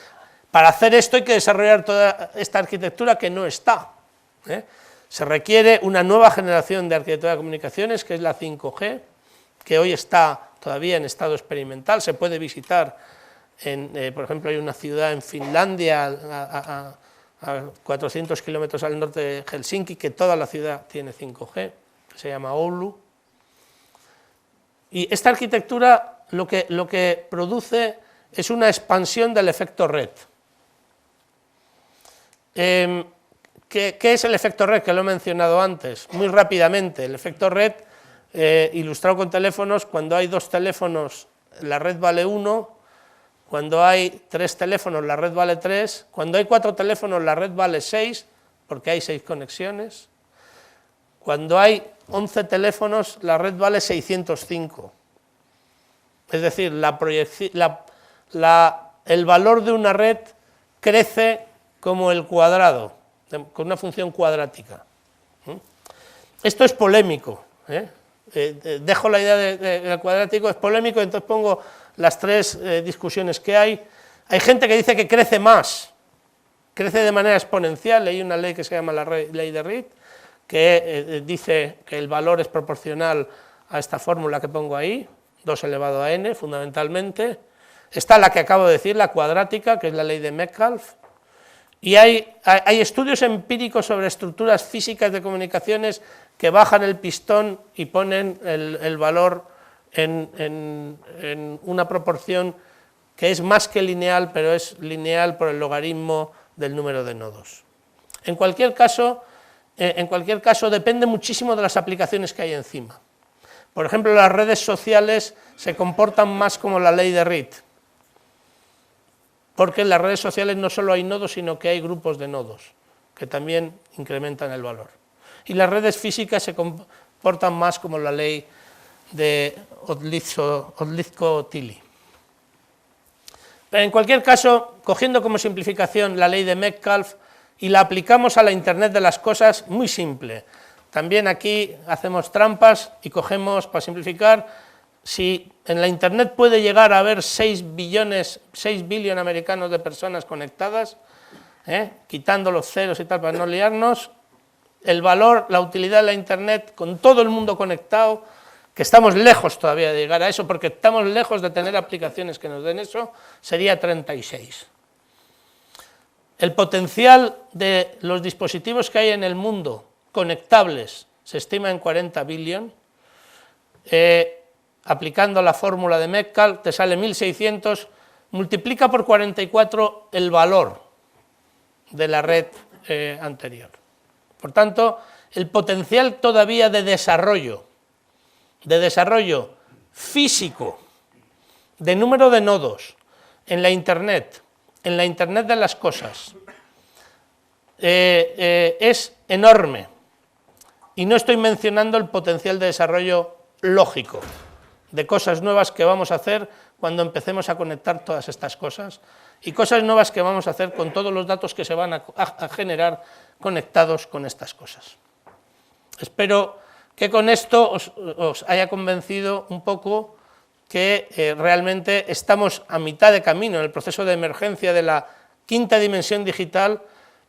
Para hacer esto hay que desarrollar toda esta arquitectura que no está. Se requiere una nueva generación de arquitectura de comunicaciones, que es la 5G, que hoy está todavía en estado experimental, se puede visitar, por ejemplo, hay una ciudad en Finlandia, a 400 kilómetros al norte de Helsinki, que toda la ciudad tiene 5G, que se llama Oulu. Y esta arquitectura lo que produce es una expansión del efecto red. ¿Qué es el efecto red? Que lo he mencionado antes, muy rápidamente. El efecto red, ilustrado con teléfonos, cuando hay 2 teléfonos, la red vale 1, cuando hay 3 teléfonos, la red vale 3, cuando hay 4 teléfonos, la red vale 6, porque hay 6 conexiones, cuando hay 11 teléfonos, la red vale 605. Es decir, el valor de una red crece como el cuadrado, con una función cuadrática. Esto es polémico, dejo la idea del cuadrático, es polémico, entonces pongo las 3 discusiones que hay. Hay gente que dice que crece más, crece de manera exponencial. Hay una ley que se llama la ley de Reed, que dice que el valor es proporcional a esta fórmula que pongo ahí, 2 elevado a n, fundamentalmente. Está la que acabo de decir, la cuadrática, que es la ley de Metcalfe. Y hay estudios empíricos sobre estructuras físicas de comunicaciones que bajan el pistón y ponen el valor en una proporción que es más que lineal, pero es lineal por el logaritmo del número de nodos. En cualquier caso, depende muchísimo de las aplicaciones que hay encima. Por ejemplo, las redes sociales se comportan más como la ley de Reed, porque en las redes sociales no solo hay nodos, sino que hay grupos de nodos, que también incrementan el valor. Y las redes físicas se comportan más como la ley de Odlyzko-Tilly. Pero en cualquier caso, cogiendo como simplificación la ley de Metcalfe y la aplicamos a la Internet de las cosas, muy simple. También aquí hacemos trampas y cogemos, para simplificar, si en la Internet puede llegar a haber 6 billones americanos de personas conectadas, quitando los ceros y tal para no liarnos, el valor, la utilidad de la Internet con todo el mundo conectado, que estamos lejos todavía de llegar a eso, porque estamos lejos de tener aplicaciones que nos den eso, sería 36. El potencial de los dispositivos que hay en el mundo conectables se estima en 40 billones. Aplicando la fórmula de Metcalfe te sale 1600, multiplica por 44 el valor de la red anterior. Por tanto, el potencial todavía de desarrollo físico, de número de nodos en la Internet de las cosas, es enorme. Y no estoy mencionando el potencial de desarrollo lógico, de cosas nuevas que vamos a hacer cuando empecemos a conectar todas estas cosas, y cosas nuevas que vamos a hacer con todos los datos que se van a generar conectados con estas cosas. Espero que con esto os haya convencido un poco que realmente estamos a mitad de camino en el proceso de emergencia de la 5ª dimensión digital,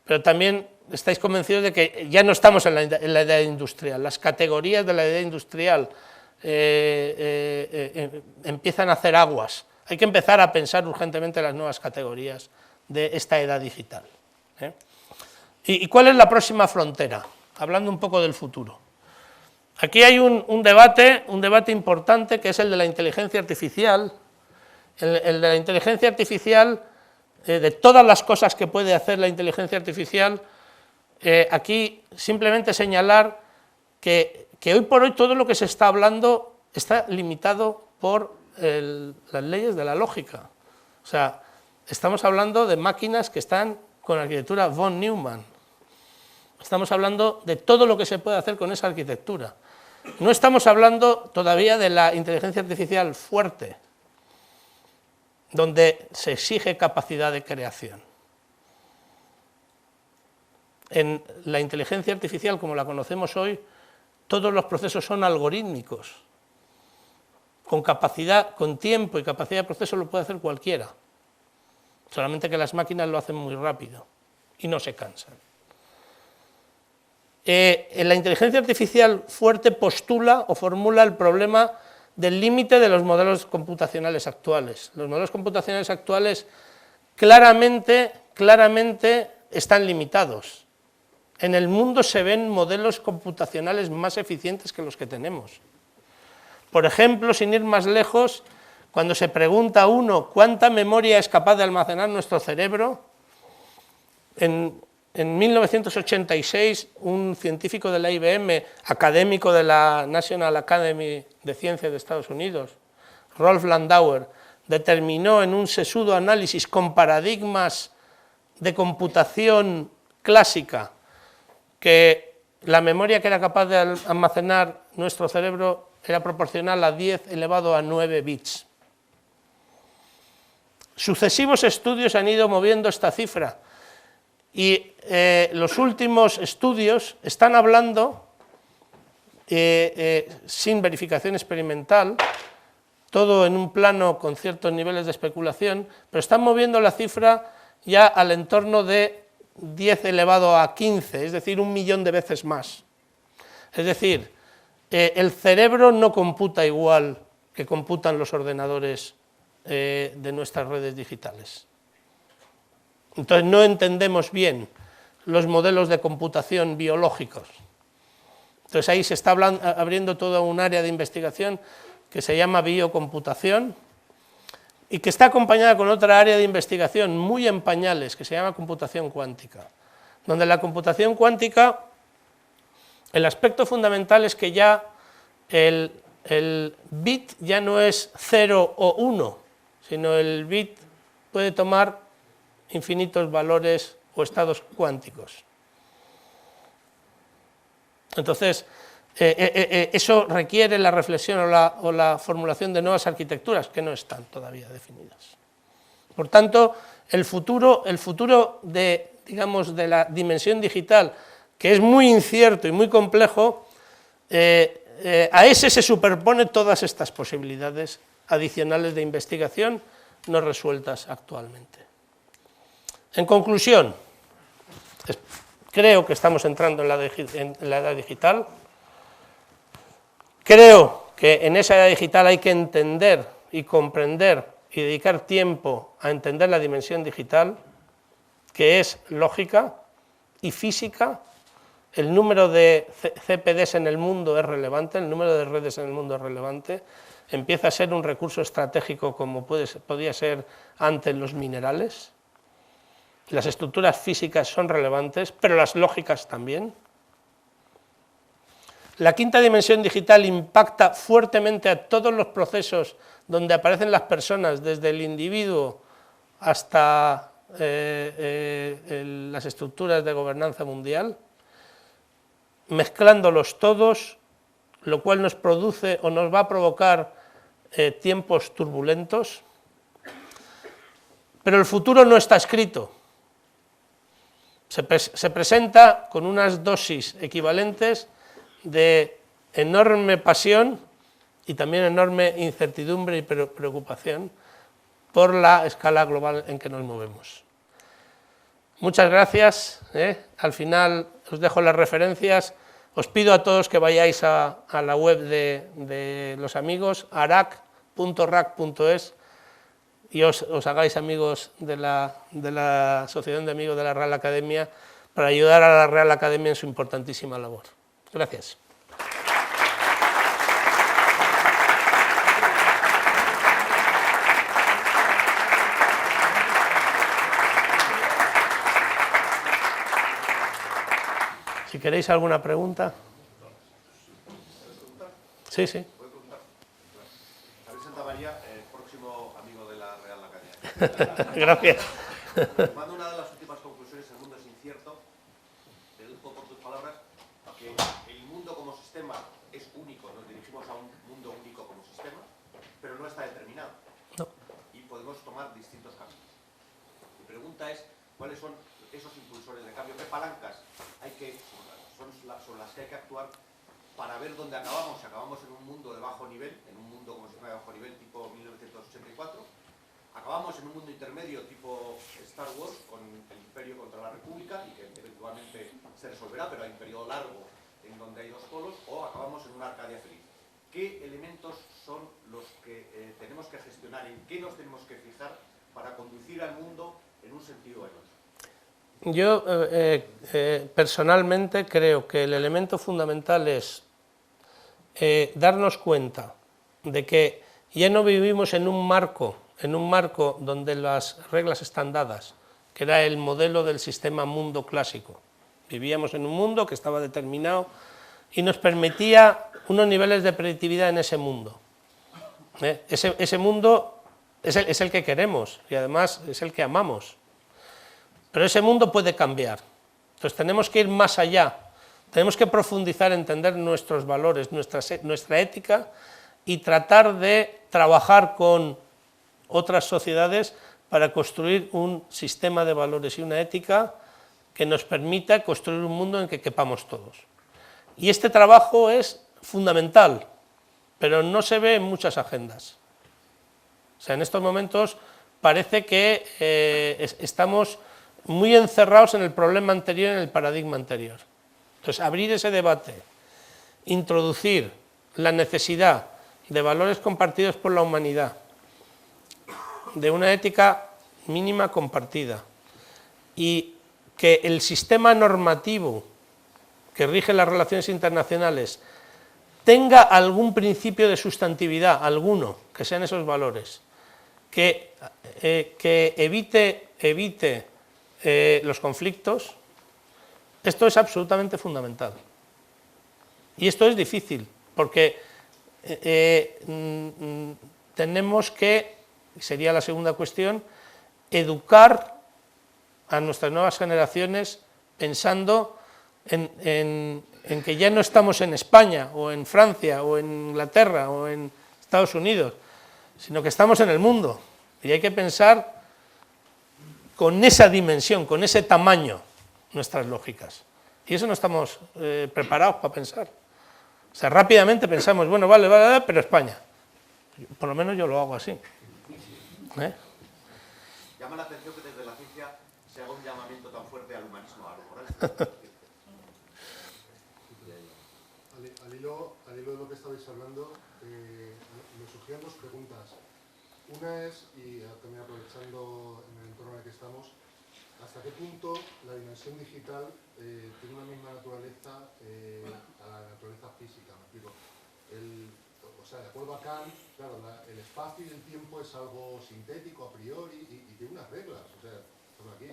pero también estáis convencidos de que ya no estamos en la edad industrial. Las categorías de la edad industrial empiezan a hacer aguas. Hay que empezar a pensar urgentemente en las nuevas categorías de esta edad digital. ¿Y cuál es la próxima frontera? Hablando un poco del futuro. Aquí hay un debate importante, que es el de la inteligencia artificial. El de la inteligencia artificial, de todas las cosas que puede hacer la inteligencia artificial, aquí simplemente señalar que hoy por hoy todo lo que se está hablando está limitado por las leyes de la lógica. O sea, estamos hablando de máquinas que están con arquitectura von Neumann. Estamos hablando de todo lo que se puede hacer con esa arquitectura. No estamos hablando todavía de la inteligencia artificial fuerte, donde se exige capacidad de creación. En la inteligencia artificial, como la conocemos hoy, todos los procesos son algorítmicos. Con capacidad, con tiempo y capacidad de proceso lo puede hacer cualquiera. Solamente que las máquinas lo hacen muy rápido y no se cansan. La inteligencia artificial fuerte postula o formula el problema del límite de los modelos computacionales actuales. Los modelos computacionales actuales claramente están limitados. En el mundo se ven modelos computacionales más eficientes que los que tenemos. Por ejemplo, sin ir más lejos, cuando se pregunta a uno cuánta memoria es capaz de almacenar nuestro cerebro, en en 1986, un científico de la IBM, académico de la National Academy de Ciencias de Estados Unidos, Rolf Landauer, determinó en un sesudo análisis con paradigmas de computación clásica que la memoria que era capaz de almacenar nuestro cerebro era proporcional a 10 elevado a 9 bits. Sucesivos estudios han ido moviendo esta cifra y los últimos estudios están hablando, sin verificación experimental, todo en un plano con ciertos niveles de especulación, pero están moviendo la cifra ya al entorno de 10 elevado a 15, es decir, 1 millón de veces más. Es decir, el cerebro no computa igual que computan los ordenadores de nuestras redes digitales. Entonces no entendemos bien los modelos de computación biológicos. Entonces ahí se está abriendo toda un área de investigación que se llama biocomputación y que está acompañada con otra área de investigación muy en pañales que se llama computación cuántica, donde la computación cuántica, el aspecto fundamental es que ya el bit ya no es 0 o 1, sino el bit puede tomar infinitos valores o estados cuánticos. Entonces, eso requiere la reflexión o la formulación de nuevas arquitecturas que no están todavía definidas. Por tanto, el futuro de, digamos, de la dimensión digital, que es muy incierto y muy complejo, a ese se superponen todas estas posibilidades adicionales de investigación no resueltas actualmente. En conclusión, creo que estamos entrando en la edad digital. Creo que en esa edad digital hay que entender y comprender y dedicar tiempo a entender la dimensión digital, que es lógica y física. El número de CPDs en el mundo es relevante, el número de redes en el mundo es relevante, empieza a ser un recurso estratégico como podía ser antes los minerales. Las estructuras físicas son relevantes, pero las lógicas también. La quinta dimensión digital impacta fuertemente a todos los procesos donde aparecen las personas, desde el individuo hasta las estructuras de gobernanza mundial, mezclándolos todos, lo cual nos produce o nos va a provocar tiempos turbulentos. Pero el futuro no está escrito. Se presenta con unas dosis equivalentes de enorme pasión y también enorme incertidumbre y preocupación por la escala global en que nos movemos. Muchas gracias. Al final os dejo las referencias. Os pido a todos que vayáis a la web de los amigos, arac.rac.es, y os hagáis amigos de la Asociación de Amigos de la Real Academia para ayudar a la Real Academia en su importantísima labor. Gracias. Si queréis alguna pregunta. Sí, sí. Javier Santamaría, próximo amigo de la Real Academia. Gracias. Tomando una de las últimas conclusiones, el mundo es incierto. Deduzco por tus palabras que el mundo como sistema es único, nos dirigimos a un mundo único como sistema, pero no está determinado. No. Y podemos tomar distintos caminos. Mi pregunta es, ¿cuáles son esos impulsores de cambio? ¿Qué palancas son sobre las que hay que actuar para ver dónde acabamos? Si acabamos en un mundo de bajo nivel, en un mundo como sistema de bajo nivel tipo 1984, acabamos en un mundo intermedio tipo Star Wars con el Imperio contra la República y que eventualmente se resolverá, pero hay un periodo largo en donde hay dos polos, o acabamos en una Arcadia feliz. ¿Qué elementos son los que tenemos que gestionar? ¿En qué nos tenemos que fijar para conducir al mundo en un sentido o en otro? Yo personalmente creo que el elemento fundamental es darnos cuenta de que ya no vivimos en un marco donde las reglas están dadas que era el modelo del sistema mundo clásico. Vivíamos en un mundo que estaba determinado y nos permitía unos niveles de predictividad en ese mundo. Ese mundo es el que queremos y además es el que amamos. Pero ese mundo puede cambiar. Entonces tenemos que ir más allá, tenemos que profundizar, entender nuestros valores, nuestra ética y tratar de trabajar con otras sociedades para construir un sistema de valores y una ética que nos permita construir un mundo en que quepamos todos. Y este trabajo es fundamental, pero no se ve en muchas agendas. O sea, en estos momentos parece que estamos muy encerrados en el problema anterior, en el paradigma anterior. Entonces, abrir ese debate, introducir la necesidad de valores compartidos por la humanidad, de una ética mínima compartida, y que el sistema normativo que rige las relaciones internacionales tenga algún principio de sustantividad, alguno, que sean esos valores, que evite los conflictos, esto es absolutamente fundamental. Y esto es difícil, porque tenemos que, sería la segunda cuestión, educar a nuestras nuevas generaciones pensando en que ya no estamos en España, o en Francia, o en Inglaterra, o en Estados Unidos, sino que estamos en el mundo. Y hay que pensar con esa dimensión, con ese tamaño, nuestras lógicas. Y eso no estamos preparados para pensar. O sea, rápidamente pensamos, bueno, vale, pero España. Por lo menos yo lo hago así. Llama la atención que desde la ciencia se haga un llamamiento tan fuerte al humanismo, a lo moral. Al hilo de lo que estabais hablando, me surgían dos preguntas. Una es, y también aprovechando en el entorno en el que estamos, ¿hasta qué punto la dimensión digital tiene una misma naturaleza a la naturaleza física? Me explico. O sea, de acuerdo a Kant, claro, el espacio y el tiempo es algo sintético a priori y tiene unas reglas. O sea, por aquí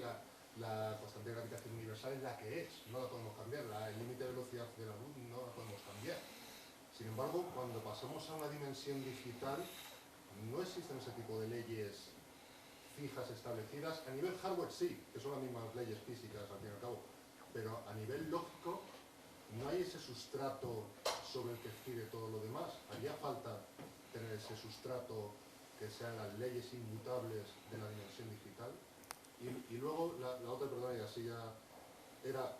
la constante de gravitación universal es la que es, no la podemos cambiar. El límite de velocidad de la luz no la podemos cambiar. Sin embargo, cuando pasamos a una dimensión digital, no existen ese tipo de leyes fijas establecidas. A nivel hardware sí, que son las mismas leyes físicas al fin y al cabo, pero a nivel lógico no hay ese sustrato sobre el que gire todo lo demás. Haría falta tener ese sustrato que sean las leyes inmutables de la dimensión digital. Y luego la otra, perdón, y así ya era,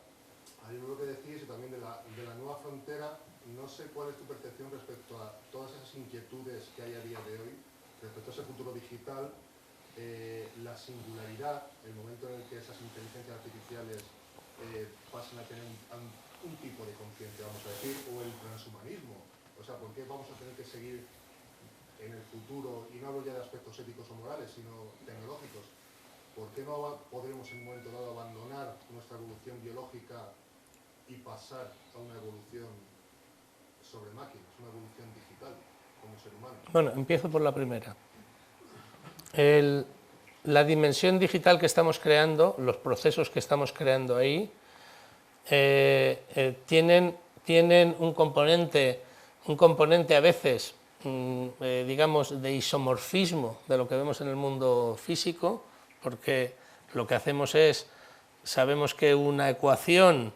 al lo que decís, y también de la nueva frontera, no sé cuál es tu percepción respecto a todas esas inquietudes que hay a día de hoy, respecto a ese futuro digital, la singularidad, el momento en el que esas inteligencias artificiales pasen a tener un tipo de conciencia, vamos a decir, o el transhumanismo. O sea, ¿por qué vamos a tener que seguir en el futuro, y no hablo ya de aspectos éticos o morales, sino tecnológicos? ¿Por qué no podremos en un momento dado abandonar nuestra evolución biológica y pasar a una evolución sobre máquinas, una evolución digital como ser humano? Bueno, empiezo por la primera. La dimensión digital que estamos creando, los procesos que estamos creando ahí, tienen un componente a veces, digamos, de isomorfismo de lo que vemos en el mundo físico, porque lo que hacemos es, sabemos que una ecuación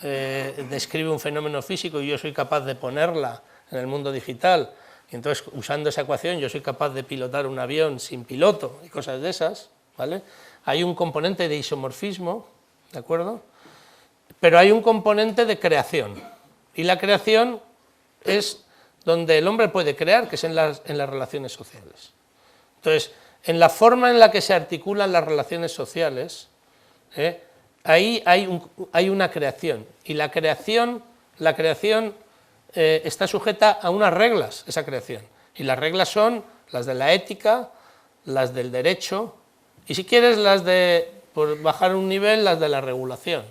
describe un fenómeno físico y yo soy capaz de ponerla en el mundo digital, y entonces usando esa ecuación yo soy capaz de pilotar un avión sin piloto y cosas de esas, ¿vale? Hay un componente de isomorfismo, ¿de acuerdo? Pero hay un componente de creación, y la creación es donde el hombre puede crear, que es en las relaciones sociales. Entonces, en la forma en la que se articulan las relaciones sociales, ahí hay una creación, y la creación está sujeta a unas reglas, esa creación, y las reglas son las de la ética, las del derecho, y si quieres por bajar un nivel, las de la regulación.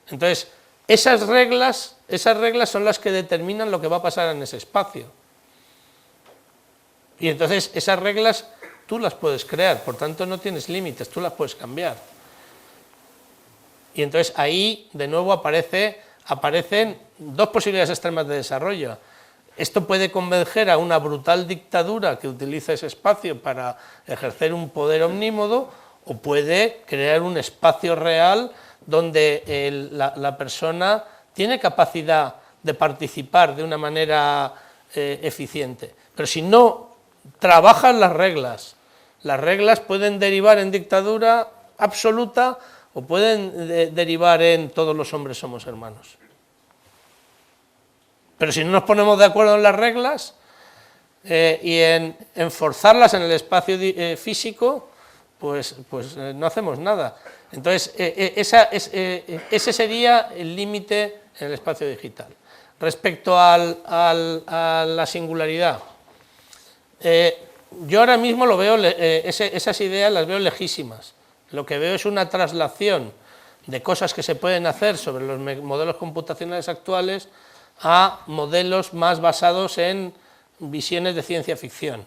Entonces, esas reglas son las que determinan lo que va a pasar en ese espacio. Y entonces esas reglas tú las puedes crear, por tanto no tienes límites, tú las puedes cambiar. Y entonces ahí de nuevo aparecen dos posibilidades extremas de desarrollo. Esto puede converger a una brutal dictadura que utiliza ese espacio para ejercer un poder omnímodo, o puede crear un espacio real donde la persona tiene capacidad de participar de una manera eficiente. Pero si no trabajan las reglas pueden derivar en dictadura absoluta o pueden derivar en todos los hombres somos hermanos. Pero si no nos ponemos de acuerdo en las reglas y en forzarlas en el espacio físico, pues no hacemos nada. Entonces, ese sería el límite en el espacio digital. Respecto a la singularidad, yo ahora mismo lo veo, esas ideas las veo lejísimas. Lo que veo es una traslación de cosas que se pueden hacer sobre los modelos computacionales actuales a modelos más basados en visiones de ciencia ficción,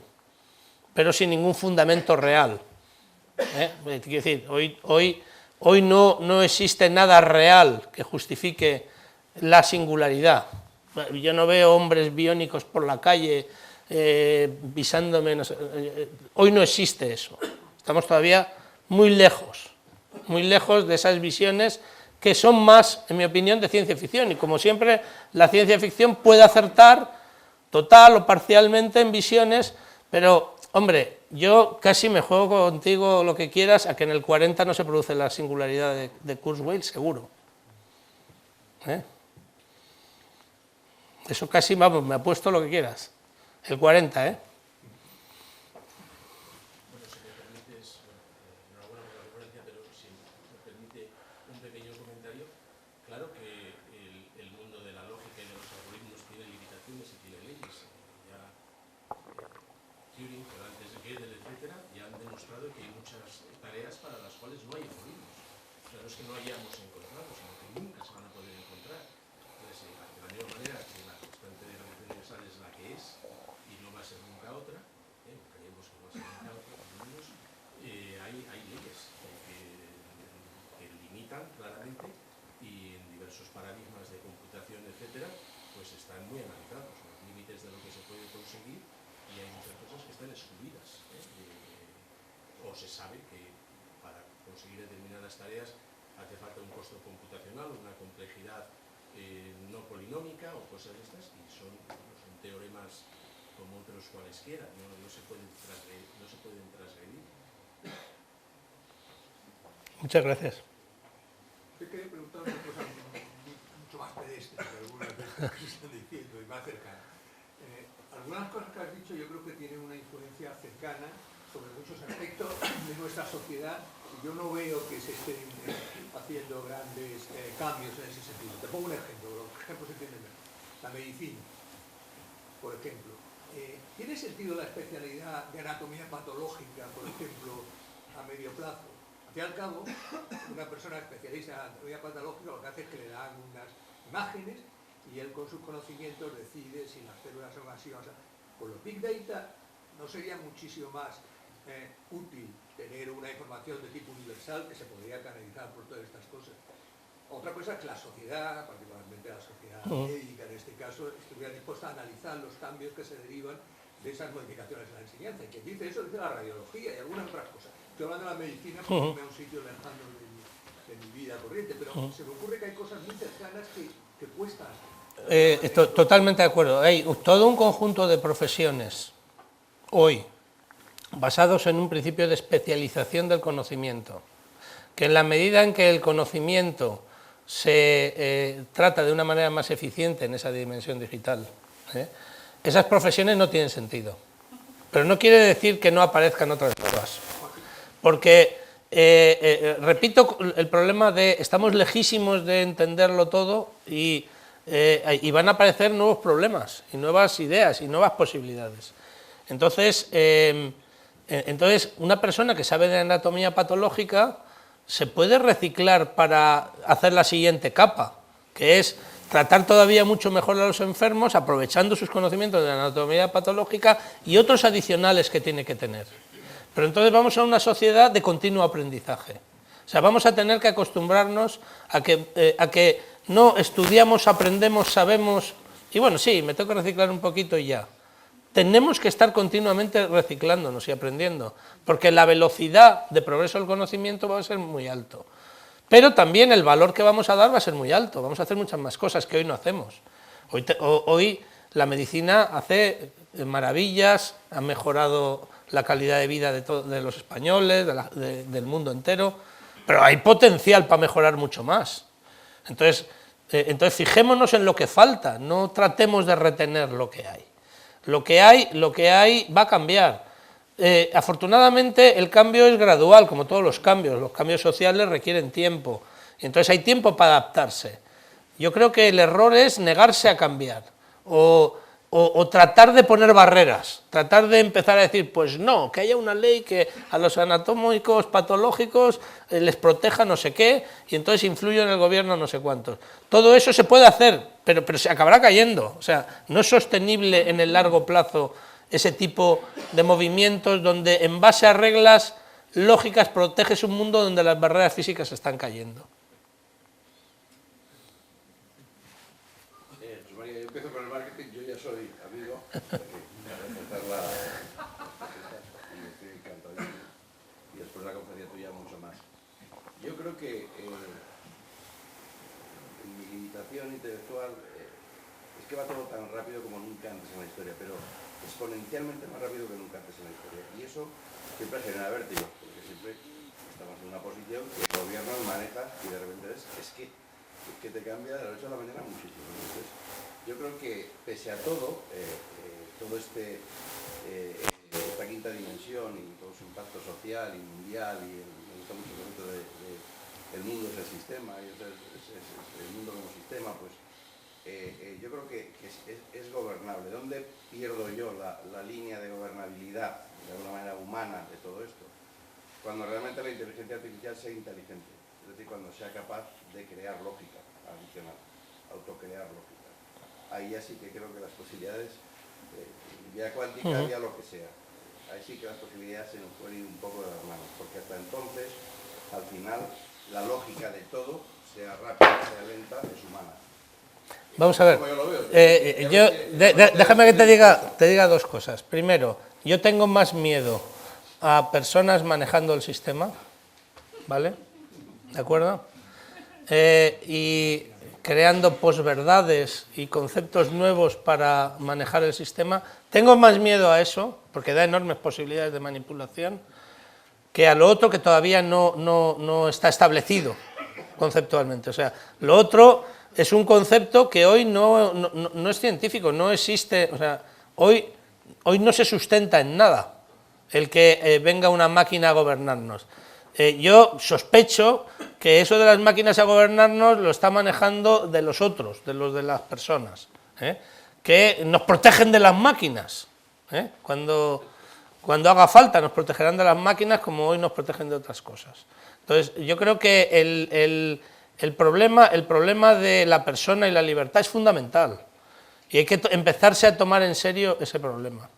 pero sin ningún fundamento real. Quiero decir, hoy no existe nada real que justifique la singularidad. Yo no veo hombres biónicos por la calle visándome, no sé, hoy no existe eso. Estamos todavía muy lejos de esas visiones que son más, en mi opinión, de ciencia ficción, y como siempre la ciencia ficción puede acertar total o parcialmente en visiones, pero hombre, yo casi me juego contigo lo que quieras a que en el 40 no se produce la singularidad de Kurzweil, seguro. Eso casi, vamos, me apuesto lo que quieras. El 40, ¿eh? claramente y en diversos paradigmas de computación, etcétera, pues están muy analizados los límites de lo que se puede conseguir, y hay muchas cosas que están excluidas, o se sabe que para conseguir determinadas tareas hace falta un costo computacional, una complejidad no polinómica o cosas de estas, y son teoremas como otros cualesquiera, no se pueden transgredir. Muchas gracias. Yo quería preguntar una cosa mucho más pedestre que algunas de estas que se están diciendo y más cercana. Algunas cosas que has dicho yo creo que tienen una influencia cercana sobre muchos aspectos de nuestra sociedad, y yo no veo que se estén haciendo grandes cambios en ese sentido. Te pongo un ejemplo, los ejemplos se entienden mejor. La medicina, por ejemplo. ¿Tiene sentido la especialidad de anatomía patológica, por ejemplo, a medio plazo? Al fin y al cabo, una persona especialista en anatomía patológica lo que hace es que le dan unas imágenes y él con sus conocimientos decide si las células son así o así. Con los Big Data no sería muchísimo más útil tener una información de tipo universal que se podría canalizar por todas estas cosas. Otra cosa es que la sociedad, particularmente la sociedad médica en este caso, estuviera dispuesta a analizar los cambios que se derivan de esas modificaciones en la enseñanza. Y quien dice eso dice la radiología y algunas otras cosas. Estoy hablando de la medicina porque me da un sitio lejano de mi vida corriente, pero se me ocurre que hay cosas muy cercanas que cuestan. Totalmente de acuerdo. Hay todo un conjunto de profesiones hoy basados en un principio de especialización del conocimiento, que en la medida en que el conocimiento se trata de una manera más eficiente en esa dimensión digital, esas profesiones no tienen sentido. Pero no quiere decir que no aparezcan otras nuevas, porque, repito, el problema de estamos lejísimos de entenderlo todo y van a aparecer nuevos problemas y nuevas ideas y nuevas posibilidades. Entonces, una persona que sabe de anatomía patológica se puede reciclar para hacer la siguiente capa, que es tratar todavía mucho mejor a los enfermos, aprovechando sus conocimientos de anatomía patológica y otros adicionales que tiene que tener. pero entonces vamos a una sociedad de continuo aprendizaje. O sea, vamos a tener que acostumbrarnos a que no estudiamos, aprendemos, sabemos, y bueno, sí, me tengo que reciclar un poquito y ya. Tenemos que estar continuamente reciclándonos y aprendiendo, porque la velocidad de progreso del conocimiento va a ser muy alto. Pero también el valor que vamos a dar va a ser muy alto, vamos a hacer muchas más cosas que hoy no hacemos. Hoy la medicina hace maravillas, ha mejorado la calidad de vida de los españoles, del mundo entero, pero hay potencial para mejorar mucho más. Entonces fijémonos en lo que falta, no tratemos de retener lo que hay. Lo que hay va a cambiar. Afortunadamente el cambio es gradual, como todos los cambios sociales requieren tiempo, y entonces hay tiempo para adaptarse. Yo creo que el error es negarse a cambiar, o tratar de poner barreras, tratar de empezar a decir, pues no, que haya una ley que a los anatómicos patológicos les proteja no sé qué, y entonces influyo en el gobierno no sé cuántos. Todo eso se puede hacer, pero se acabará cayendo, o sea, no es sostenible en el largo plazo ese tipo de movimientos donde en base a reglas lógicas proteges un mundo donde las barreras físicas están cayendo. María, yo empiezo con el marketing, yo ya soy amigo, y estoy encantadísimo, y después la conferencia tuya mucho más. Yo creo que en mi limitación intelectual es que va todo tan rápido como nunca antes en la historia, pero exponencialmente más rápido que nunca antes en la historia, y eso siempre genera vértigo, porque siempre estamos en una posición que el gobierno maneja y de repente es que te cambia de la noche a la mañana muchísimo. Entonces, yo creo que pese a todo, esta quinta dimensión y todo su impacto social y mundial, y me gusta mucho el concepto el mundo es el sistema, y el mundo como sistema, pues yo creo que es gobernable. ¿Dónde pierdo yo la línea de gobernabilidad, de alguna manera humana, de todo esto? Cuando realmente la inteligencia artificial sea inteligente, es decir, cuando sea capaz de crear lógica adicional, autocrear lógica. Ahí ya sí que creo que las posibilidades, vía cuántica, vía lo que sea, ahí sí que las posibilidades se nos pueden ir un poco de las manos, porque hasta entonces, al final, la lógica de todo, sea rápida, sea lenta, es humana. Vamos a ver, déjame que te diga dos cosas. Primero, yo tengo más miedo a personas manejando el sistema, ¿vale? ¿De acuerdo? Y creando posverdades y conceptos nuevos para manejar el sistema. Tengo más miedo a eso, porque da enormes posibilidades de manipulación, que a lo otro que todavía no está establecido conceptualmente. O sea, lo otro es un concepto que hoy no es científico, no existe, o sea, hoy no se sustenta en nada el que venga una máquina a gobernarnos. Yo sospecho que eso de las máquinas a gobernarnos lo está manejando de los otros, de los de las personas, que nos protegen de las máquinas. Cuando haga falta nos protegerán de las máquinas como hoy nos protegen de otras cosas. Entonces, yo creo que el problema de la persona y la libertad es fundamental, y hay que empezarse a tomar en serio ese problema.